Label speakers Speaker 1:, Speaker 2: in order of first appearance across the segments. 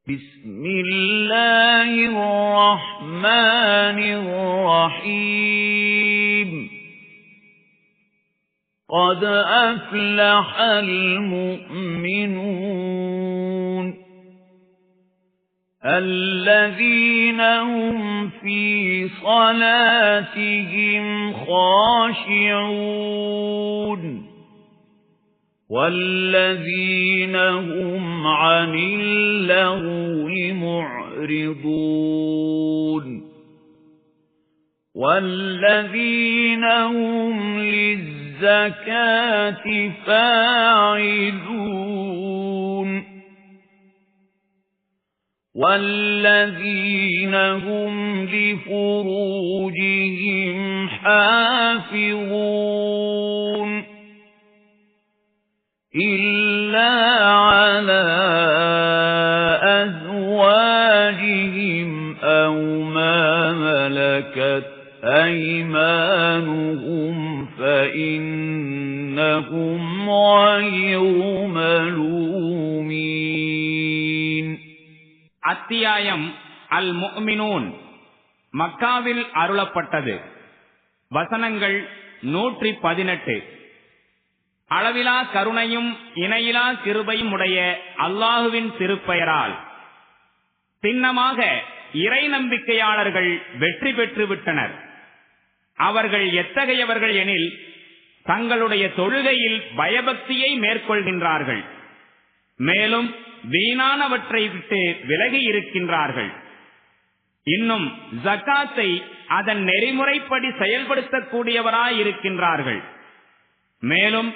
Speaker 1: بسم الله الرحمن الرحيم قد أفلح المؤمنون الذين هم في صلاتهم خاشعون والذين هم عن اللغو معرضون والذين هم للزكاة فاعلون والذين هم لفروجهم حافظون إلا على أزواجهم أو ما ملكت أيمانهم فإنهم غير ملومين.
Speaker 2: அத்தியாயம் அல் முஃமினூன் மக்காவில் அருளப்பட்டது. வசனங்கள் 118. அளவிலா கருணையும் இணையிலா கிருபையும் உடைய அல்லாஹுவின் திருப்பெயரால். சின்னமாக இறை நம்பிக்கையாளர்கள் வெற்றி பெற்று விட்டனர். அவர்கள் எத்தகையவர்கள் எனில் தங்களுடைய தொழுகையில் பயபக்தியை மேற்கொள்கின்றார்கள், மேலும் வீணானவற்றை விட்டு விலகி இருக்கின்றார்கள். இன்னும் ஜகாத்தை அதன் நெறிமுறைப்படி செயல்படுத்தக்கூடியவராயிருக்கின்றார்கள். மேலும்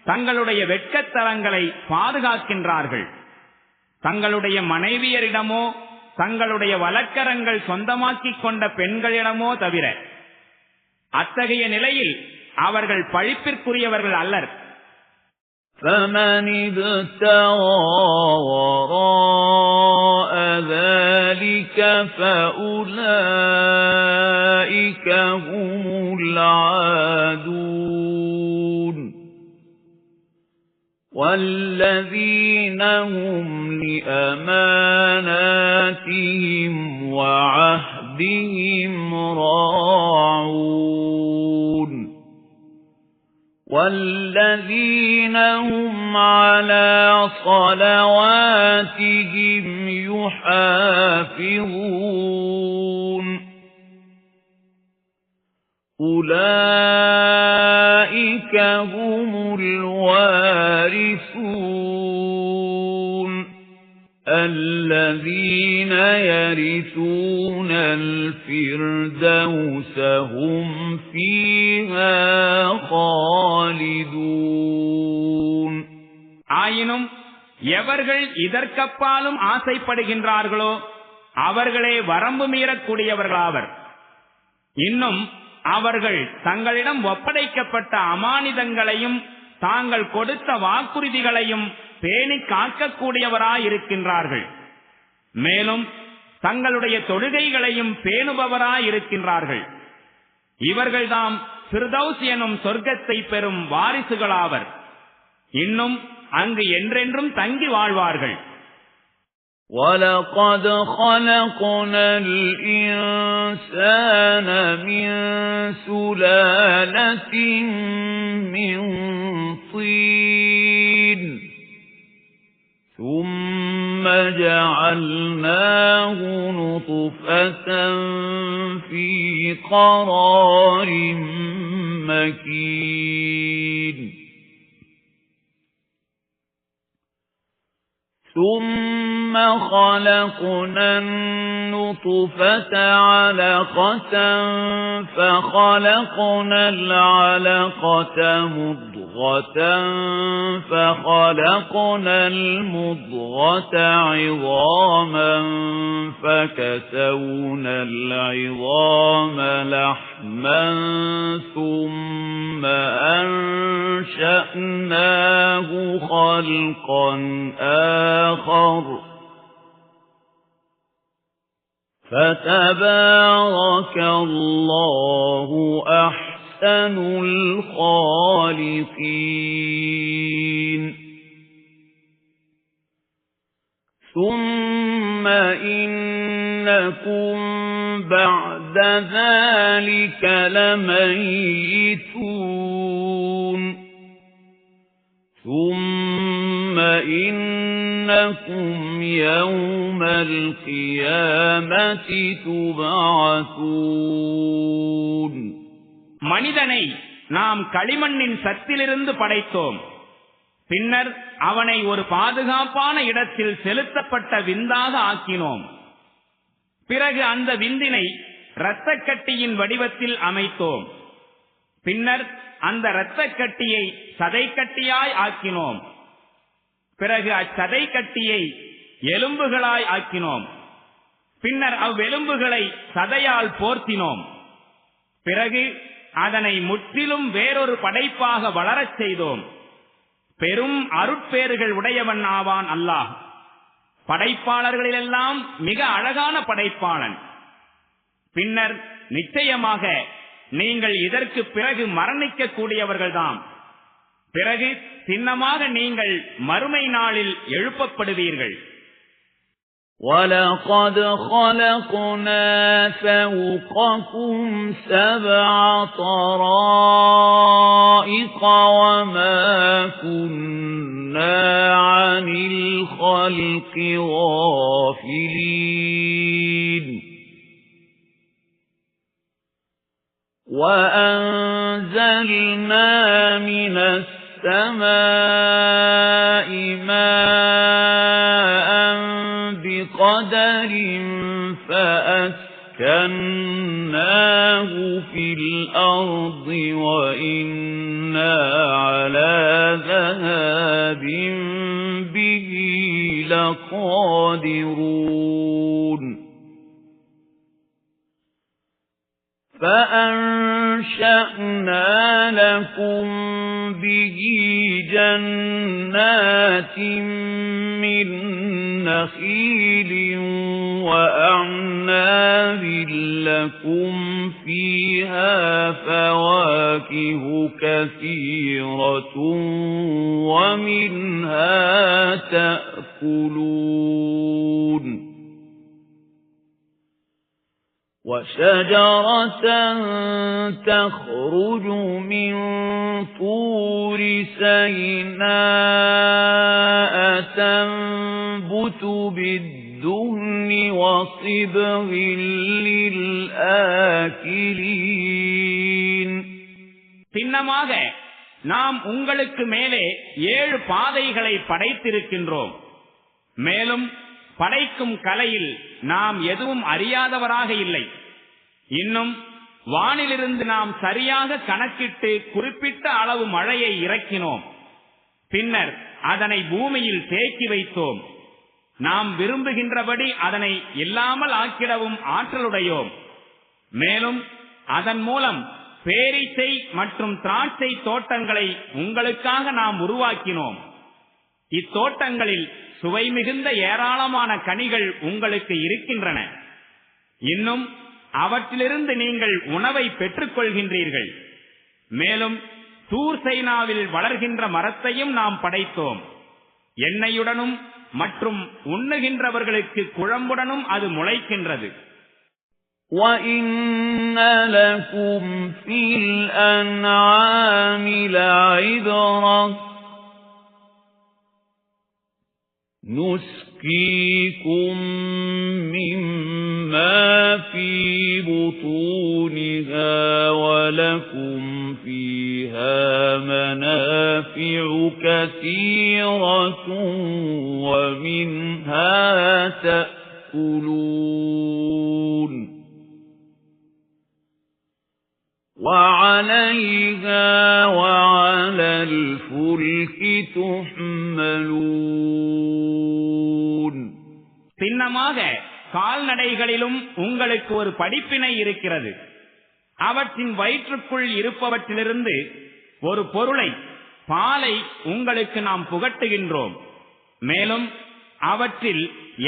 Speaker 2: தங்களுடைய வெட்கத்தலங்களை பாதுகாக்கின்றார்கள். தங்களுடைய மனைவியரிடமோ தங்களுடைய வழக்கரங்கள் சொந்தமாக்கிக் கொண்ட பெண்களிடமோ தவிர. அத்தகைய நிலையில் அவர்கள் பழிப்பிற்குரியவர்கள் அல்லர்.
Speaker 1: فَمَنِ ابْتَغَى وَرَاءَ ذَلِكَ فَأُولَئِكَ هُمُ الْعَادُونَ وَالَّذِينَ هُمْ لِأَمَانَاتِهِمْ وَعَهْدِهِمْ رَاعُونَ وَالَّذِينَ هُمْ عَلَى صَلَوَاتِهِمْ يُحَافِظُونَ أُولَئِكَ هُمُ الْوَارِثُونَ الَّذِينَ يَرِثُونَ الْفِرْدَوْسَ هُمْ فِيهَا خَالِدُونَ.
Speaker 2: ஆயினும் எவர்கள் இதற்கப்பாலும் ஆசைப்படுகின்றார்களோ அவர்களே வரம்பு மீறக்கூடியவர்களாவர். இன்னும் அவர்கள் தங்களிடம் ஒப்படைக்கப்பட்ட அமானிதங்களையும் தாங்கள் கொடுத்த வாக்குறுதிகளையும் பேணி காக்கக்கூடியவராயிருக்கின்றார்கள். மேலும் தங்களுடைய தொழுகைகளையும் பேணுபவராயிருக்கின்றார்கள். இவர்கள்தாம் ஃபிர்தௌஸ் எனும் சொர்க்கத்தை பெறும் வாரிசுகளாவர். இன்னும் அங்கு என்றென்றும் தங்கி வாழ்வார்கள்.
Speaker 1: وَلَقَدْ خَلَقْنَا الْإِنسَانَ مِنْ سُلَالَةٍ مِنْ طِينٍ ثُمَّ جَعَلْنَاهُ نُطْفَةً فِي قَرَارٍ مَكِينٍ ثُمَّ خَلَقْنَا النُّطْفَةَ عَلَقَةً فَخَلَقْنَا الْعَلَقَةَ مُضْغَةً فَخَلَقْنَا الْمُضْغَةَ عِظَامًا فَكَسَوْنَا الْعِظَامَ لَحْمًا ثُمَّ أَنشَأْنَاهُ خَلْقًا آخر فَتَبَارَكَ اللَّهُ أَحْسَنُ الْخَالِقِينَ ثُمَّ ثُمَّ إِنَّكُمْ بَعْدَ ذَلِكَ لَمَيِّتُونَ ثُمَّ إِنَّكُمْ يَوْمَ الْقِيَامَةِ تُبْعَثُونَ
Speaker 2: மனிதனை நாம் களிமண்ணின் சத்திலிருந்து படைத்தோம். பின்னர் அவனை ஒரு பாதுகாப்பான இடத்தில் செலுத்தப்பட்ட விந்தாக ஆக்கினோம். பிறகு அந்த விந்தினை இரத்தக்கட்டியின் வடிவத்தில் அமைத்தோம். பின்னர் அந்த இரத்தக்கட்டியை சதைக்கட்டியாய் ஆக்கினோம். பிறகு அச்சதைக்கட்டியை எலும்புகளாய் ஆக்கினோம். பின்னர் அவ்வெலும்புகளை சதையால் போர்த்தினோம். பிறகு அதனை முற்றிலும் வேறொரு படைப்பாக வளரச் செய்தோம். பெரும் அருட்பேறுகள் உடையவன் ஆவான் அல்லாஹ். படைப்பாளர்களிலெல்லாம் மிக அழகான படைப்பாளன். பின்னர் நிச்சயமாக நீங்கள் இதற்கு பிறகு மரணிக்க கூடியவர்கள்தான். பிறகு சின்னமாக நீங்கள் மறுமை நாளில் எழுப்பப்படுவீர்கள்.
Speaker 1: وَلَقَدْ خَلَقْنَا فَوْقَكُمْ سَبْعَ طَرَائِقَ وَمَا كُنَّا عَنِ الْخَلْقِ غَافِلِينَ وَأَنزَلْنَا مِنَ السَّمَاءِ مَاءً بِقَدَرٍ فَأَسْكَنَّاهُ فِي الْأَرْضِ وَإِنَّا عَلَى ذَهَابٍ بِهِ لَقَادِرُونَ فَأَنشَأْنَا لَكُم بِهِ جَنَّاتٍ مِّن نَخِيلٍ وَأَعْنَابٍ لَكُمْ فِيهَا فَوَاكِهُ كَثِيرَةٌ وَمِنْهَا تَأْكُلُونَ وَشَجَرَةً تَخْرُجُ مِنْ طُورِ سَيْنَاءَ تَنبُتُ بِالدُّهْنِ وَصِبْغٍ لِلْآكِلِينَ
Speaker 2: சின்னமாக நாம் உங்களுக்கு மேலே 7 பாதைகளை படைத்திருக்கின்றோம். மேலும் படைக்கும் கலையில் நாம் எதுவும் அறியாதவராக இல்லை. இன்னும் வானிலிருந்து நாம் சரியாக கணக்கிட்டு குறிப்பிட்ட அளவு மழையை இறக்கினோம். பின்னர் அதனை பூமியில் தேக்கி வைத்தோம். நாம் விரும்புகின்றபடி அதனை இல்லாமல் ஆக்கிடவும் ஆற்றலுடையோம். மேலும் அதன் மூலம் பேரீச்சை மற்றும் திராட்சை தோட்டங்களை உங்களுக்காக நாம் உருவாக்கினோம். இத்தோட்டங்களில் சுவை மிகுந்த ஏராளமான கனிகள் உங்களுக்கு இருக்கின்றன. இன்னும் அவற்றிலிருந்து நீங்கள் உணவை பெற்றுக் கொள்கின்றீர்கள். மேலும் தூர் சைனாவில் வளர்கின்ற மரத்தையும் நாம் படைத்தோம். எண்ணெயுடனும் மற்றும் உண்ணுகின்றவர்களுக்கு குழம்புடனும் அது முளைக்கின்றது.
Speaker 1: وَإِنَّ لَكُمْ فِي الْأَنْعَامِ لَعِبْرَةً نُسْقِيكُم مِّمَّا فِي بُطُونِهَا وَلَكُمْ فِيهَا مَنَافِعُ كَثِيرَةٌ وَمِنْهَا تَأْكُلُونَ وَعَلَيْهَا وَعَلَى الْفُلْكِ تُحْمَلُونَ
Speaker 2: சின்னமாக கால்நடைகளிலும் உங்களுக்கு ஒரு படிப்பினை இருக்கிறது. அவற்றின் வயிற்றுக்குள் இருப்பவற்றிலிருந்து ஒரு பொருளை, பாலை உங்களுக்கு நாம் புகட்டுகின்றோம். மேலும் அவற்றில்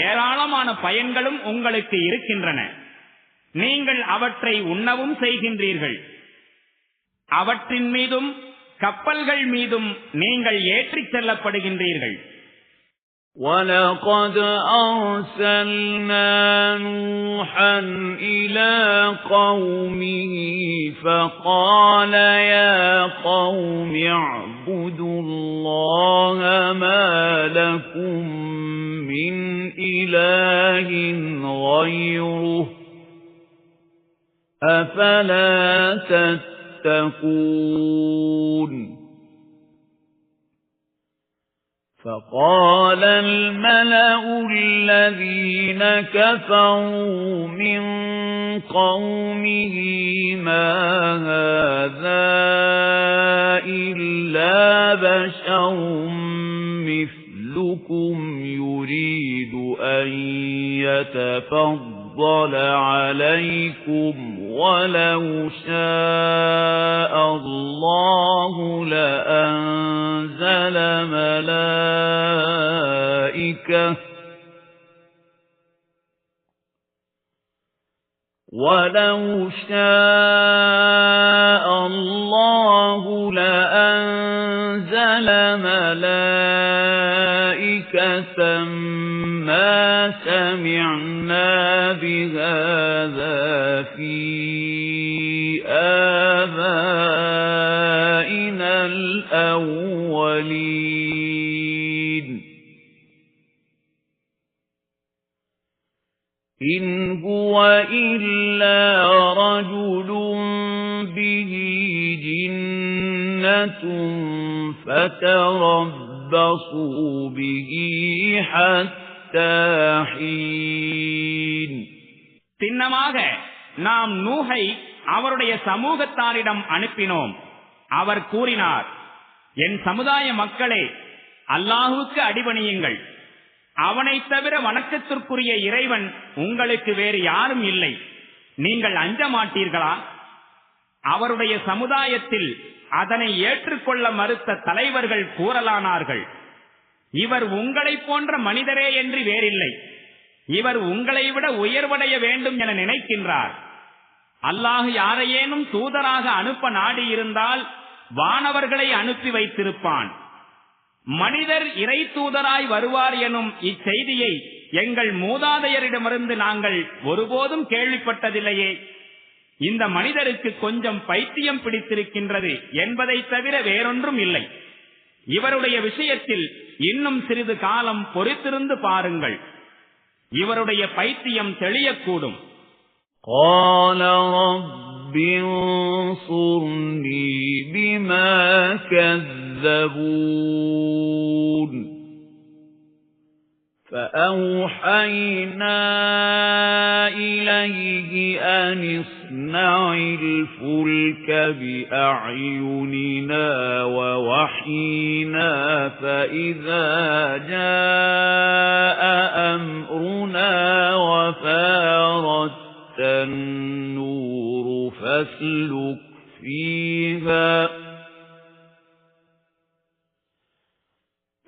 Speaker 2: ஏராளமான பயன்களும் உங்களுக்கு இருக்கின்றன. நீங்கள் அவற்றை உண்ணவும் செய்கின்றீர்கள். அவற்றின் மீதும் கப்பல்கள் மீதும் நீங்கள் ஏற்றிச் செல்லப்படுகின்றீர்கள்.
Speaker 1: وَلَقَدْ أَرْسَلْنَا نُوحًا إِلَى قَوْمِهِ فَقَالَ يَا قَوْمِ اعْبُدُوا اللَّهَ مَا لَكُمْ مِنْ إِلَٰهٍ غَيْرُهُ أَفَلَا تَتَّقُونَ فَقَالَ الْمَلَأُ الَّذِينَ كَفَرُوا مِنْ قَوْمِهِ مَا هَذَا إِلَّا بَشَرٌ مِثْلُكُمْ يُرِيدُ أَنْ يَتَفَضَّلَ عَلَيْكُمْ وَلَوْ شَاءَ اللَّهُ لَأَنزَلَ مَلَائِكَةً مَا سَمِعْنَا بِهَذَا فِي آبَائِنَا الْأَوَّلِينَ إِنْ هُوَ إِلَّا رَجُلٌ بِهِ جِنَّةٌ فَتَرَبَّصُوا بِهِ حَتَّى حِينٍ
Speaker 2: சின்னமாக நாம் நூஹை அவருடைய சமூகத்தாரிடம் அனுப்பினோம். அவர் கூறினார், என் சமுதாய மக்களே, அல்லாஹுவுக்கு அடிபணியுங்கள். அவனைத் தவிர வணக்கத்திற்குரிய இறைவன் உங்களுக்கு வேறு யாரும் இல்லை. நீங்கள் அஞ்ச மாட்டீர்களா? அவருடைய சமுதாயத்தில் அதனை ஏற்றுக்கொள்ள மறுத்த தலைவர்கள் கூறலானார்கள், இவர் உங்களைப் போன்ற மனிதரே என்று வேறில்லை. இவர் உங்களை விட உயர்வடைய வேண்டும் என நினைக்கின்றார். அல்லாஹ் யாரையேனும் தூதராக அனுப்ப நாடியிருந்தால் வானவர்களை அனுப்பி வைத்திருப்பான். மனிதர் இறை தூதராய் வருவார் எனும் இச்செய்தியை எங்கள் மூதாதையரிடமிருந்து நாங்கள் ஒருபோதும் கேள்விப்பட்டதில்லையே. இந்த மனிதருக்கு கொஞ்சம் பைத்தியம் பிடித்திருக்கின்றது என்பதை தவிர வேறொன்றும் இல்லை. இவருடைய விஷயத்தில் இன்னும் சிறிது காலம் பொறுத்திருந்து பாருங்கள். இவருடைய பைத்தியம் தெளியக்கூடும்.
Speaker 1: قَالَ رَبِّ انصُرْنِي بِمَا كَذَّبُونِ فَأَوْحَيْنَا إِلَيْهِ أَنِ اصْنَعِ الْفُلْكَ بِأَعْيُنِنَا وَوَحْيِنَا فَإِذَا جَاءَ أَمْرُنَا وَفَارَتِ النُّورُ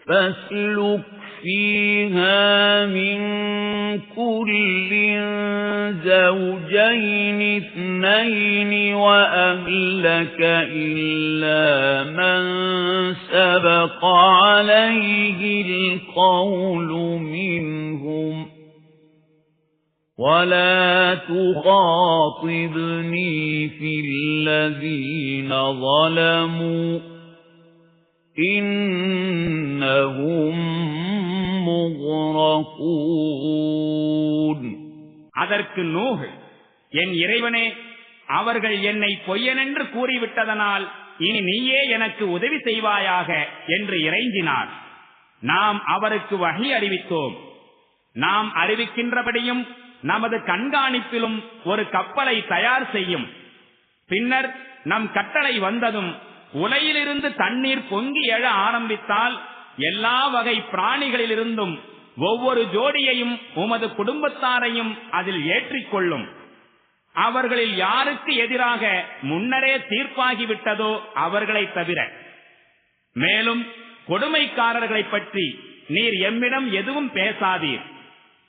Speaker 1: فَاسْلُكْ فيها من كل زوجين اثنين وأهلك إلا من سبق عليه القول منهم ولا تخاطبني في الذين ظلموا إنهم مغرقون.
Speaker 2: அதற்கு நூஹ், என் இறைவனே, அவர்கள் என்னை பொய்யனென்று கூறிவிட்டதனால் இனி நீயே எனக்கு உதவி செய்வாயாக என்று இறைஞ்சினார். நாம் அவருக்கு வஹி அறிவித்தோம். நாம் அறிவிக்கின்றபடியும் நமது கண்காணிப்பிலும் ஒரு கப்பலை தயார் செய்யும். பின்னர் நம் கட்டளை வந்ததும் உலையிலிருந்து தண்ணீர் பொங்கி எழ ஆரம்பித்தால் எல்லா வகை பிராணிகளிலிருந்தும் ஒவ்வொரு ஜோடியையும் உமது குடும்பத்தாரையும் அதில் ஏற்றிக்கொள்ளும். அவர்களில் யாருக்கு எதிராக முன்னரே தீர்ப்பாகிவிட்டதோ அவர்களை தவிர. மேலும் கொடுமைக்காரர்களை பற்றி நீர் எம்மிடம் எதுவும் பேசாதீர்.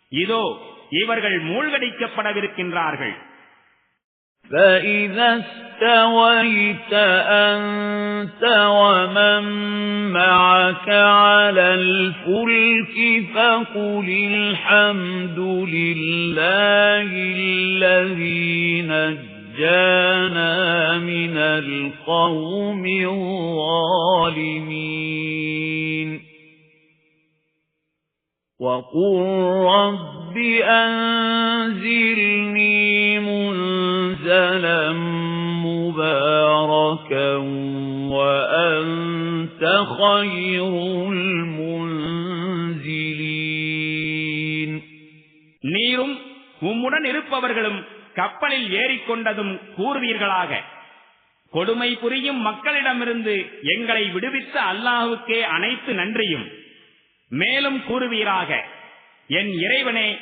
Speaker 2: இதோ இவர்கள் மூழ்கடிக்கப்படவிருக்கின்றார்கள்.
Speaker 1: فَإِذَا اسْتَوَيْتَ أَنْتَ وَمَن مَّعَكَ عَلَى الْفُلْكِ فَقُلِ الْحَمْدُ لِلَّهِ الَّذِي نَجَّانَا مِنَ الْقَوْمِ الظَّالِمِينَ وَقُلْ رَبِّ أَنزِلْنِي مُنزَلًا مُبَارَكًا وَأَنْتَ خَيْرُ الْمُنزِلِينَ
Speaker 2: நீரும் உம்முடன் இருப்பவர்களும் கப்பலில் ஏறிக்கொண்டதும் கூறுவீர்களாக, கொடுமை புரியும் மக்களிடமிருந்து எங்களை விடுவித்த அல்லாஹ்வுக்கே அனைத்து நன்றியும். மேலும் கூறுவீராக, என் இறைவனே,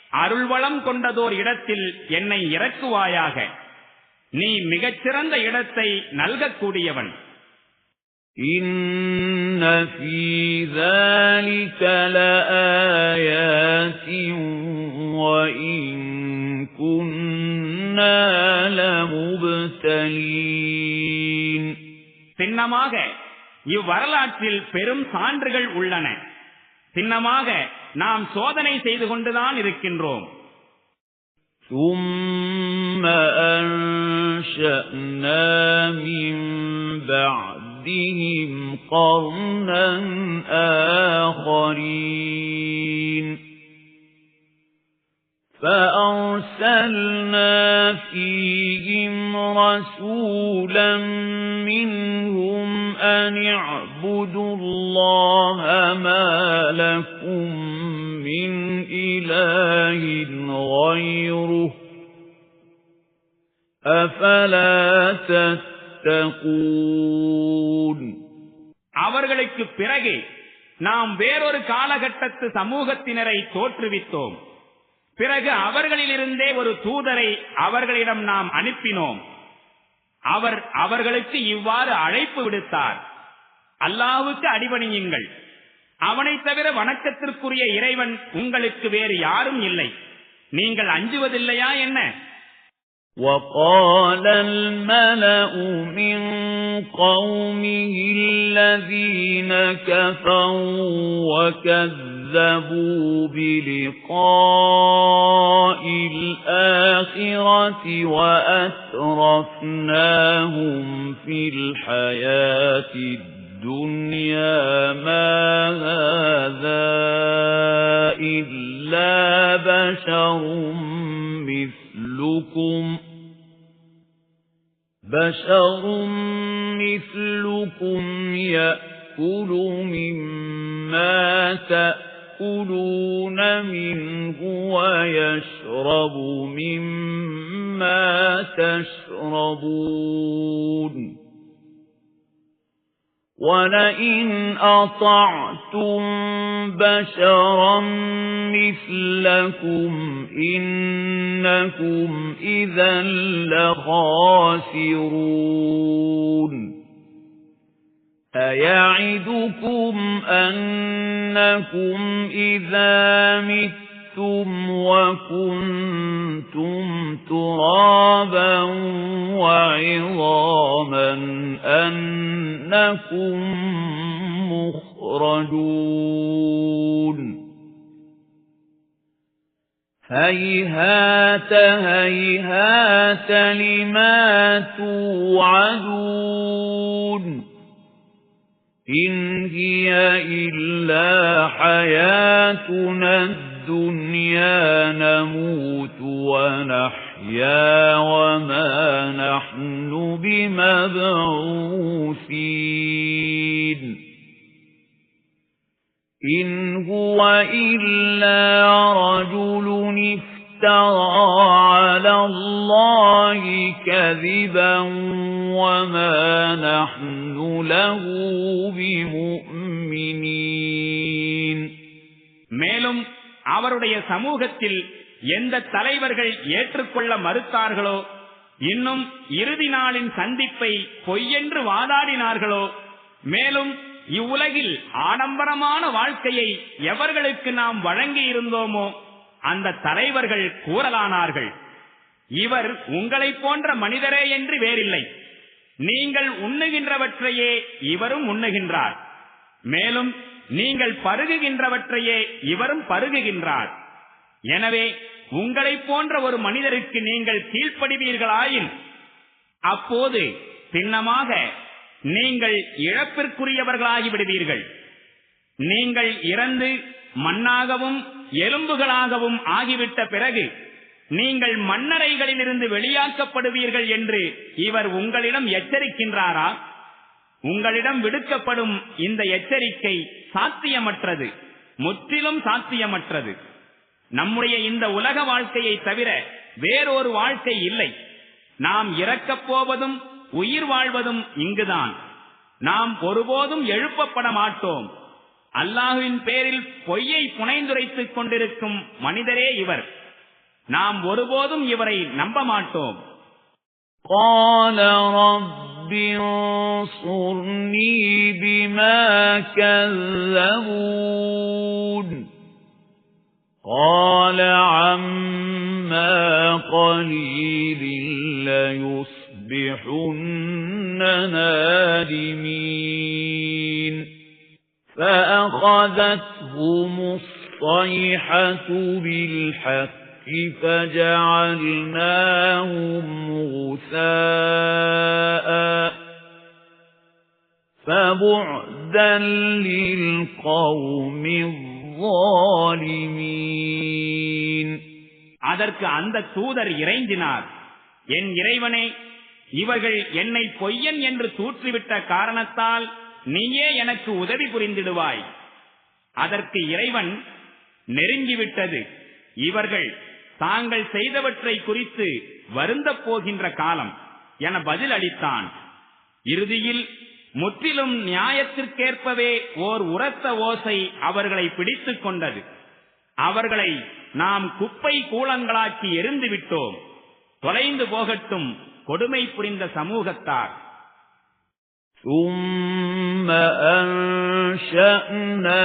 Speaker 2: அருள்வளம் கொண்டதோர் இடத்தில் என்னை இறக்குவாயாக. நீ மிகச்சிறந்த இடத்தை நல்கக்கூடியவன்.
Speaker 1: إِنَّ فِي ذَلِكَ لَآيَاتٍ وَإِن كُنَّا لَمُبْتَلِينَ
Speaker 2: சின்னமாக இவ்வரலாற்றில் பெரும் சான்றுகள் உள்ளன. சின்னமாக நாம் சோதனை செய்து கொண்டுதான் இருக்கின்றோம்.
Speaker 1: ثُمَّ أَنشَأْنَا مِن بَعْدِهِمْ قَرْنًا آخَرِينَ فَأَرْسَلْنَا فِيهِمْ رَسُولًا مِّنْهُمْ أَنِ اعْبُدُوا اللَّهَ مَا لَكُمْ مِنْ إِلَٰهٍ غَيْرُهُ أَفَلَا تَتَّقُونَ
Speaker 2: அவர்களுக்கு பிறகு நாம் வேறொரு காலகட்டத்து சமூகத்தினரை தோற்றுவித்தோம். பிறகு அவர்களிலிருந்தே ஒரு தூதரை அவர்களிடம் நாம் அனுப்பினோம். அவர் அவர்களுக்கு இவ்வாறு அழைப்பு விடுத்தார்: அல்லாஹ்வுக்கு அடிபணியுங்கள், அவனை தவிர வணக்கத்திற்குரிய இறைவன் உங்களுக்கு வேறு யாரும் இல்லை. நீங்கள் அஞ்சுவதில்லையா என்ன?
Speaker 1: وَقَالَ الْمَلَأُ مِنْ قَوْمِهِ الَّذِينَ كَفَرُوا وَكَذَّبُوا بِلِقَاءِ الْآخِرَةِ وَأَتْرَفْنَاهُمْ فِي الْحَيَاةِ الدُّنْيَا مَا هَذَا إِلَّا بَشَرٌ مثلكم يأكل مما تأكلون منه ويشرب مما تشربون وَلَئِنْ أَطَعْتُمْ بَشَرًا مِثْلَكُمْ إِنَّكُمْ إِذًا لَخَاسِرُونَ أَيَعِدُكُمْ أَنَّكُمْ إِذَا مِتُّمْ وَكُنْتُمْ تُرَابًا وَعِظَامًا أَنَّكُمْ مُخْرَجُونَ هَيْهَاتَ هَيْهَاتَ لِمَا تُوعَدُونَ إِنْ هِيَ إِلَّا حَيَاتُنَا الدُّنْيَا نَمُوتُ وَنَحْيَا وَمَا نَحْنُ بِمَبْعُوثِينَ إِنْ هُوَ إِلَّا رَجُلٌ افْتَرَى عَلَى اللَّهِ كَذِبًا وَمَا نَحْنُ لَهُ بِمُؤْمِنِينَ
Speaker 2: மேலும் அவருடைய சமூகத்தில் எந்த தலைவர்கள் ஏற்றுக்கொள்ள மறுத்தார்களோ, இன்னும் இறுதி நாளின் சந்திப்பை பொய்யென்று வாதாடினார்களோ, மேலும் இவ்வுலகில் ஆடம்பரமான வாழ்க்கையை எவர்களுக்கு நாம் வழங்கி இருந்தோமோ அந்த தலைவர்கள் கூறலானார்கள்: இவர் உங்களைப் போன்ற மனிதரே என்று வேறில்லை. நீங்கள் உண்ணுகின்றவற்றையே இவரும் உண்ணுகின்றார், மேலும் நீங்கள் பருகுகின்றவற்றையே இவரும் பருகுகின்றார். எனவே உங்களைப் போன்ற ஒரு மனிதருக்கு நீங்கள் கீழ்ப்படிவீர்களாயின் அப்போது சின்னமாக நீங்கள் இழப்பிற்குரியவர்களாகிவிடுவீர்கள். நீங்கள் இறந்து மண்ணாகவும் எலும்புகளாகவும் ஆகிவிட்ட பிறகு நீங்கள் மண்ணறைகளிலிருந்து வெளியாக்கப்படுவீர்கள் என்று இவர் உங்களிடம் எச்சரிக்கின்றாரா? உங்களிடம் விடுக்கப்படும் இந்த எச்சரிக்கை சாத்தியமற்றது, முற்றிலும் சாத்தியமற்றது. நம்முடைய இந்த உலக வாழ்க்கையை தவிர வேறொரு வாழ்க்கை இல்லை. நாம் இறக்கப் போவதும் உயிர் வாழ்வதும் இங்குதான். நாம் ஒருபோதும் எழுப்பப்பட மாட்டோம். அல்லாஹ்வின் பேரில் பொய்யை புனைந்துரைத்துக் கொண்டிருக்கும் மனிதரே இவர். நாம் ஒருபோதும் இவரை நம்ப மாட்டோம்.
Speaker 1: قال رب انصرني بما كذبون قال عما قليل ليصبحن نادمين فأخذتهم الصيحة بالحق فجعلناهم غثاء فبعدا للقوم الظالمين.
Speaker 2: அதற்கு அந்த தூதர் இறைஞ்சினார், என் இறைவனே, இவர்கள் என்னை பொய்யன் என்று தூற்றிவிட்ட காரணத்தால் நீயே எனக்கு உதவி புரிந்திடுவாய். அதற்கு இறைவன், நெருங்கிவிட்டது, இவர்கள் தாங்கள் செய்தவற்றை குறித்து வருந்தப் போகின்ற காலம் என பதில் அளித்தான். இறுதியில் முற்றிலும் நியாயத்திற்கேற்பவே ஓர் உரத்த ஓசை அவர்களை பிடித்துக் கொண்டது. அவர்களை நாம் குப்பை கூளங்களாக்கி எரிந்து விட்டோம். தொலைந்து போகட்டும் கொடுமை புரிந்த சமூகத்தார்.
Speaker 1: ثُمَّ أَنشَأْنَا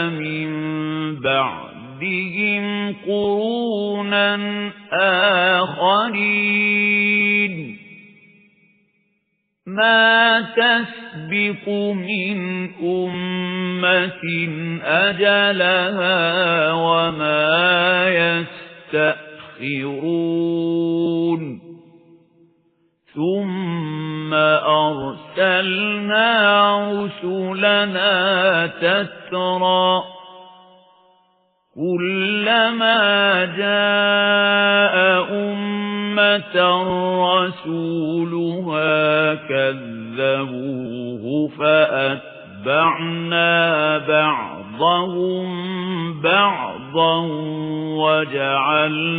Speaker 1: مِن بَعْدِهِمْ قُرُونًا آخَرِينَ مَا تَسْبِقُ مِنْ أُمَّةٍ أَجَلَهَا وَمَا يَسْتَأْخِرُونَ ثُمَّ أَرْسَلْنَا رُسُلَنَا تَتْرَى كُلَّمَا جَاءَ أُمَّةً رَسُولُهَا كَذَّبُوهُ فَأَتْبَعْنَا بَعْضَهُمْ بَعْضًا وَجَعَلْنَاهُمْ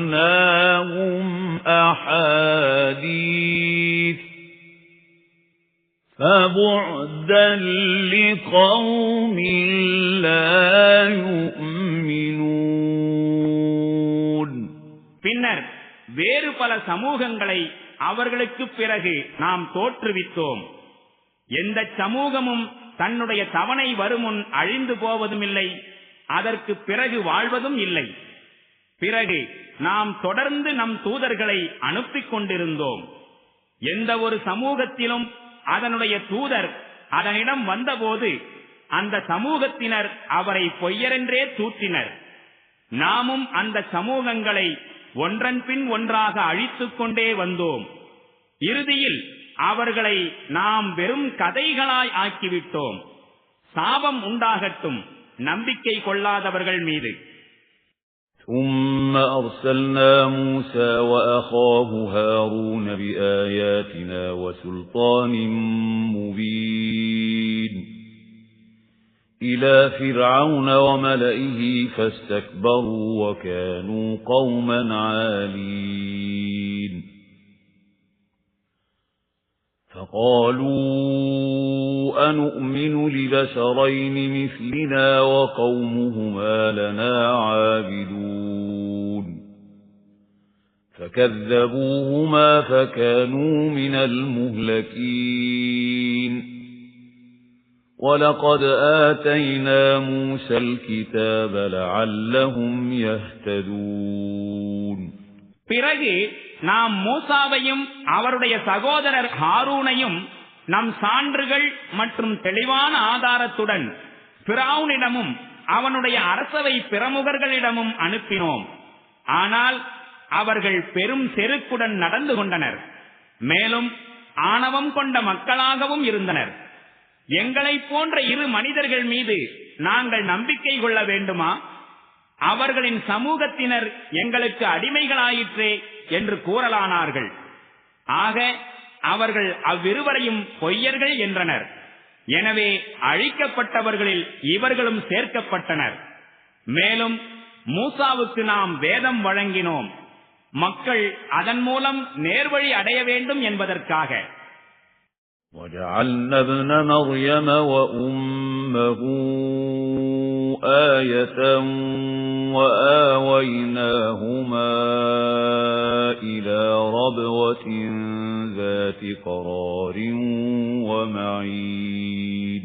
Speaker 1: أَحَادِيثَ فَبُعْدًا لِقَوْمٍ لَا يُؤْمِنُونَ.
Speaker 2: பின்னர் வேறு பல சமூகங்களை அவர்களுக்கு பிறகு நாம் தோற்றுவித்தோம். எந்த சமூகமும் தன்னுடைய தவணை வருமுன் அழிந்து போவதும் இல்லை, அதற்கு பிறகு வாழ்வதும் இல்லை. பிறகு நாம் தொடர்ந்து நம் தூதர்களை அனுப்பிக் கொண்டிருந்தோம். எந்த ஒரு சமூகத்திலும் அதனுடைய தூதர் அதனிடம் வந்தபோது அந்த சமூகத்தினர் அவரை பொய்யரென்றே தூற்றினர். நாமும் அந்த சமூகங்களை ஒன்றன் பின் ஒன்றாக அழித்துக் கொண்டே வந்தோம். இறுதியில் அவர்களை நாம் வெறும் கதைகளாய் ஆக்கிவிட்டோம். சாபம் உண்டாகட்டும் நம்பிக்கை கொள்ளாதவர்கள் மீது.
Speaker 1: ثُمَّ أَرْسَلْنَا مُوسَى وَأَخَاهُ هَارُونَ بِآيَاتِنَا وَسُلْطَانٍ مُبِينٍ إِلَى فِرْعَوْنَ وَمَلَئِهِ فَاسْتَكْبَرُوا وَكَانُوا قَوْمًا عَالِينَ فَقَالُوا أَنُؤْمِنُ لِبَشَرَيْنِ مِثْلِنَا وَقَوْمُهُمَا لَنَا عَابِدُونَ فَكَذَّبُوهُمَا فَكَانُوا مِنَ الْمُهْلَكِينَ وَلَقَدْ آتَيْنَا مُوسَى الْكِتَابَ لَعَلَّهُمْ يَهْتَدُونَ.
Speaker 2: பிறகு நாம் மூசாவையும் அவருடைய சகோதரர் ஹாரூனையும் நம் சான்றுகள் மற்றும் தெளிவான ஆதாரத்துடன் ஃபிரௌனிடமும் அவனுடைய அரசவை பிரமுகர்களிடமும் அனுப்பினோம். ஆனால் அவர்கள் பெரும் செருக்குடன் நடந்து கொண்டனர். மேலும் ஆணவம் கொண்ட மக்களாகவும் இருந்தனர். எங்களைப் போன்ற இரு மனிதர்கள் மீது நாங்கள் நம்பிக்கை கொள்ள வேண்டுமா? அவர்களின் சமூகத்தினர் எங்களுக்கு அடிமைகளாயிற்றே என்று கூறலானார்கள். ஆக அவர்கள் அவ்விருவரையும் பொய்யர்கள் என்றனர். எனவே அழிக்கப்பட்டவர்களில் இவர்களும் சேர்க்கப்பட்டனர். மேலும் மூசாவுக்கு நாம் வேதம் வழங்கினோம், மக்கள் அதன் மூலம் நேர்வழி அடைய வேண்டும் என்பதற்காக.
Speaker 1: وَجَعَلْنَا ابْنَ مَرْيَمَ وَأُمَّهُ آيَةً وَآوَيْنَاهُمَا إِلَى رَبْوَةٍ ذَاتِ قَرَارٍ وَمَعِينٍ.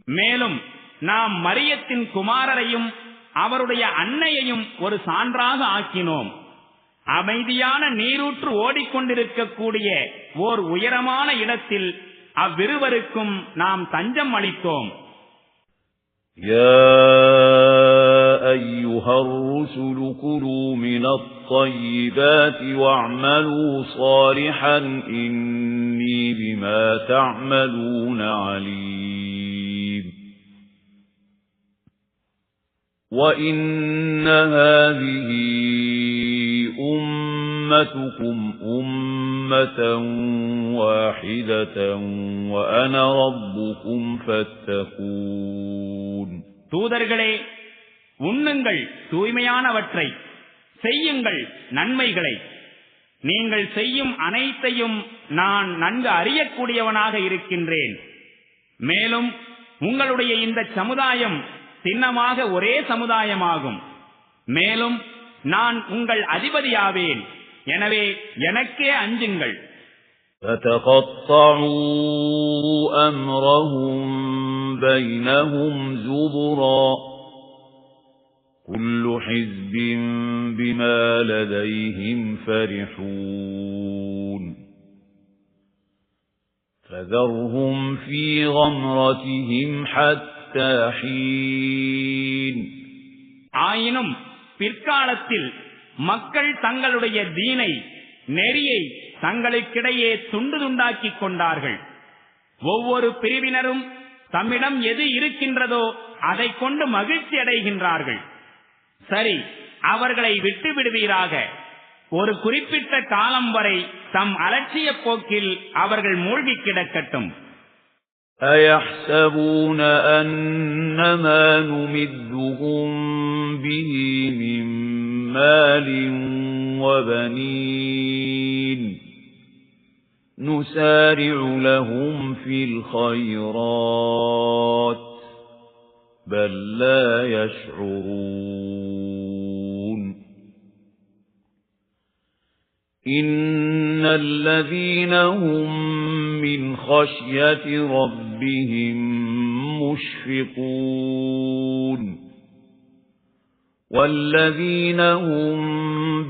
Speaker 2: மேலும் நாம் மரியத்தின் குமாரரையும் அவருடைய அன்னையையும் ஒரு சான்றாக ஆக்கினோம். அமைதியான நீரூற்று ஓடிக்கொண்டிருக்கக்கூடிய ஓர் உயரமான இடத்தில் அவ்விருவருக்கும் நாம் தஞ்சம் அளித்தோம்.
Speaker 1: يا أيها الرسل كلوا من الطيبات واعملوا صالحا إني بما تعملون عليم. وإن هذه أمتكم أمة واحدة وأنا ربكم فاتقون.
Speaker 2: தூதர்களே, உண்ணுங்கள் தூய்மையானவற்றை, செய்யுங்கள் நன்மைகளை. நீங்கள் செய்யும் அனைத்தையும் நான் நன்கு அறியக்கூடியவனாக இருக்கின்றேன். மேலும் உங்களுடைய இந்த சமுதாயம் சின்னமாக ஒரே சமுதாயமாகும். மேலும் நான் உங்கள் அதிபதியாவேன். எனவே எனக்கே அஞ்சுங்கள்.
Speaker 1: فَتَقَطَّعُوا أَمْرَهُم بَيْنَهُمْ زُبُرًا كُلُّ حِزْبٍ بِمَا لَدَيْهِمْ فَرِحُونَ فَذَرْهُمْ فِي غَمْرَتِهِمْ حَتَّى حِينٍ.
Speaker 2: ஆயினும் பிற்காலத்தில் மக்கள் தங்களுடைய தீனை, நெறியை தங்களுக்கிடையே துண்டு துண்டாக்கிக் கொண்டார்கள். ஒவ்வொரு பிரிவினரும் தம்மிடம் எது இருக்கின்றதோ அதை கொண்டு மகிழ்ச்சி அடைகின்றார்கள். சரி, அவர்களை விட்டு விடுவீராக. ஒரு குறிப்பிட்ட காலம் வரை தம் அலட்சிய போக்கில் அவர்கள் மூழ்கி கிடக்கட்டும்.
Speaker 1: أَيَحْسَبُونَ أَنَّمَا نُمِدُّهُم بِهِ مِن مَّالٍ وَبَنِينَ نُسَارِعُ لَهُمْ فِي الْخَيْرَاتِ بَل لَّا يَشْعُرُونَ. إِنَّ الَّذِينَ هُم مِّنْ خَشْيَةِ رَبِّهِم مُشْفِقُونَ وَالَّذِينَ هُم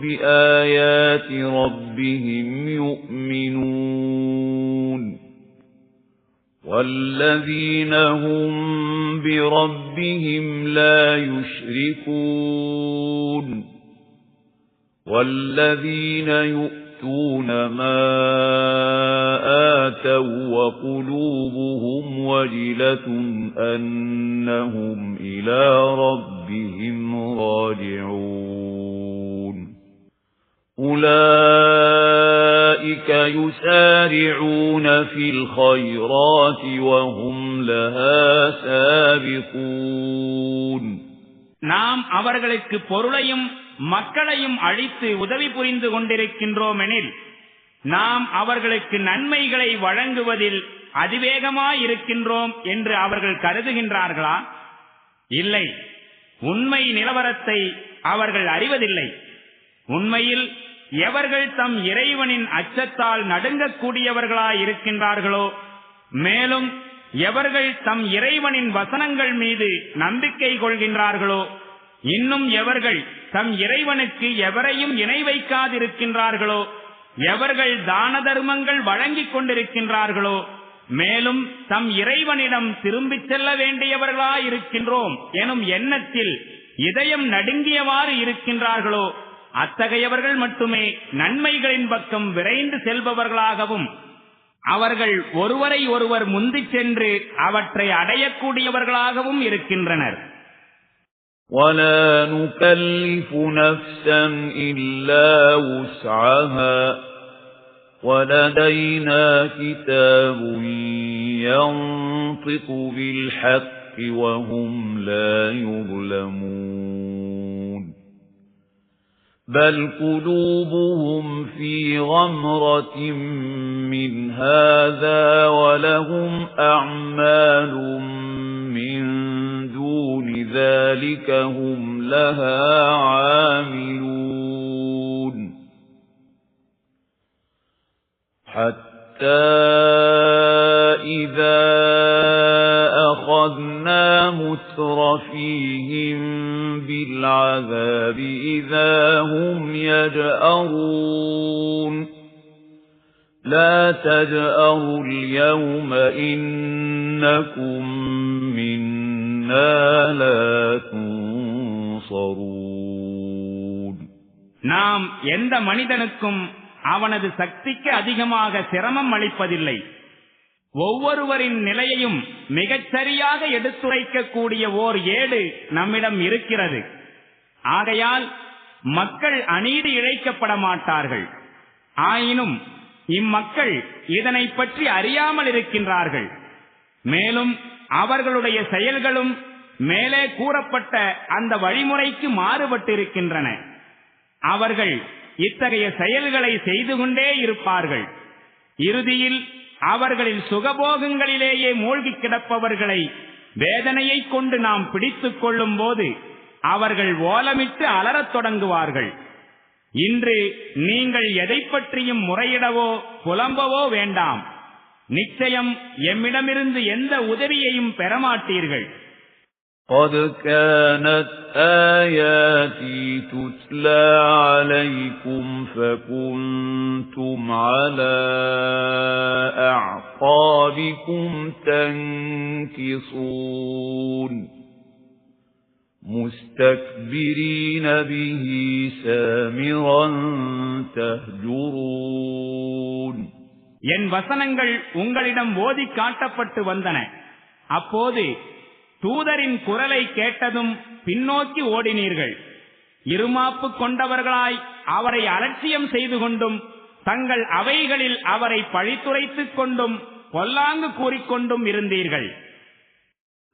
Speaker 1: بِآيَاتِ رَبِّهِمْ يُؤْمِنُونَ وَالَّذِينَ هُم بِرَبِّهِمْ لَا يُشْرِكُونَ وَالَّذِينَ يُؤْتُونَ مَا آتَوا وَقُلُوبُهُمْ وَجِلَةٌ أَنَّهُمْ إِلَى رَبِّهِمْ راجعون. أُولَئِكَ يُسَارِعُونَ فِي الْخَيْرَاتِ وَهُمْ لَهَا سَابِقُونَ.
Speaker 2: நாம் அவர்களுக்கு பொருளையும் மக்களையும் அழித்து உதவி புரிந்து கொண்டிருக்கின்றோமெனில் நாம் அவர்களுக்கு நன்மைகளை வழங்குவதில் அதிவேகமாயிருக்கின்றோம் என்று அவர்கள் கருதுகின்றார்களா? இல்லை, உண்மை நிலவரத்தை அவர்கள் அறிவதில்லை. உண்மையில் எவர்கள் தம் இறைவனின் அச்சத்தால் நடுங்கக்கூடியவர்களாயிருக்கின்றார்களோ, மேலும் எவர்கள் தம் இறைவனின் வசனங்கள் மீது நம்பிக்கை கொள்கின்றார்களோ, இன்னும் எவர்கள் தம் இறைவனுக்கு எவரையும் இணை வைக்காதிருக்கின்றார்களோ, எவர்கள் தான தர்மங்கள் வழங்கிக் கொண்டிருக்கின்றார்களோ, மேலும் தம் இறைவனிடம் திரும்பிச் செல்ல வேண்டியவர்களாயிருக்கின்றோம் எனும் எண்ணத்தில் இதயம் நடுங்கியவாறு இருக்கின்றார்களோ, அத்தகையவர்கள் மட்டுமே நன்மைகளின் பக்கம் விரைந்து செல்பவர்களாகவும் அவர்கள் ஒருவரை ஒருவர் முந்திச் சென்று அவற்றை அடையக்கூடியவர்களாகவும் இருக்கின்றனர்.
Speaker 1: وَلَا نُكَلِّفُ نَفْسًا إِلَّا وُسْعَهَا وَلَدَيْنَا كِتَابٌ يَنطِقُ بِالْحَقِّ وَهُمْ لَا يُظْلَمُونَ بَلْ قُلُوبُهُمْ فِي غَمْرَةٍ مِّنْ هَذَا وَلَهُمْ أَعْمَالٌ مِّن دُونِ ذَلِكَ هُمْ لَهَا عَامِلُونَ حَتَّى إِذَا أَخَذْنَا مُتْرَفِيهِم بِالْعَذَابِ إِذَا هُمْ يَجْأَرُونَ لَا تَجْأَرُوا الْيَوْمَ إِنَّكُمْ مِنَّا لَا تُنصَرُونَ
Speaker 2: நாம் எந்த மனிதனுக்கும் அவனது சக்திக்கு அதிகமாக சிரமம் அளிப்பதில்லை. ஒவ்வொருவரின் நிலையையும் மிகச்சரியாக எடுத்துரைக்கக்கூடிய ஓர் ஏடு நம்மிடம் இருக்கிறது. ஆகையால் மக்கள் அநீதி இழைக்கப்பட மாட்டார்கள். ஆயினும் இம்மக்கள் இதனை பற்றி அறியாமல் இருக்கின்றார்கள். மேலும் அவர்களுடைய செயல்களும் மேலே கூறப்பட்ட அந்த வழிமுறைக்கு மாறுபட்டிருக்கின்றன. அவர்கள் இத்தகைய செயல்களை செய்து கொண்டே இருப்பார்கள். இறுதியில் அவர்களின் சுகபோகங்களிலேயே மூழ்கி கிடப்பவர்களை வேதனையை கொண்டு நாம் பிடித்துக் கொள்ளும் போது அவர்கள் ஓலமிட்டு அலறத் தொடங்குவார்கள். இன்று நீங்கள் எதை பற்றியும் முறையிடவோ புலம்பவோ வேண்டாம். நிச்சயம் எம்மிடமிருந்து எந்த உதவியையும் பெறமாட்டீர்கள்.
Speaker 1: قَدْ كَانَتْ آيَاتِي تُتْلَى عَلَيْكُمْ فَكُنْتُمْ عَلَى أَعْقَابِكُمْ تَنكِصُونَ مُسْتَكْبِرِينَ بِهِ سَامِرًا تَهْجُرُونَ
Speaker 2: என் வசனங்கள் உங்களிடம் ஓதி காட்டப்பட்டு வந்தன. அப்போது தூதரின் குரலை கேட்டதும் பின்னோக்கி ஓடினீர்கள். இருமாப்பு கொண்டவர்களாய் அவரை அலட்சியம் செய்து கொண்டும் தங்கள் அவைகளில் அவரை பழித்துரைத்துக் கொண்டும் பொல்லாங்கு கூறிக்கொண்டும் இருந்தீர்கள்.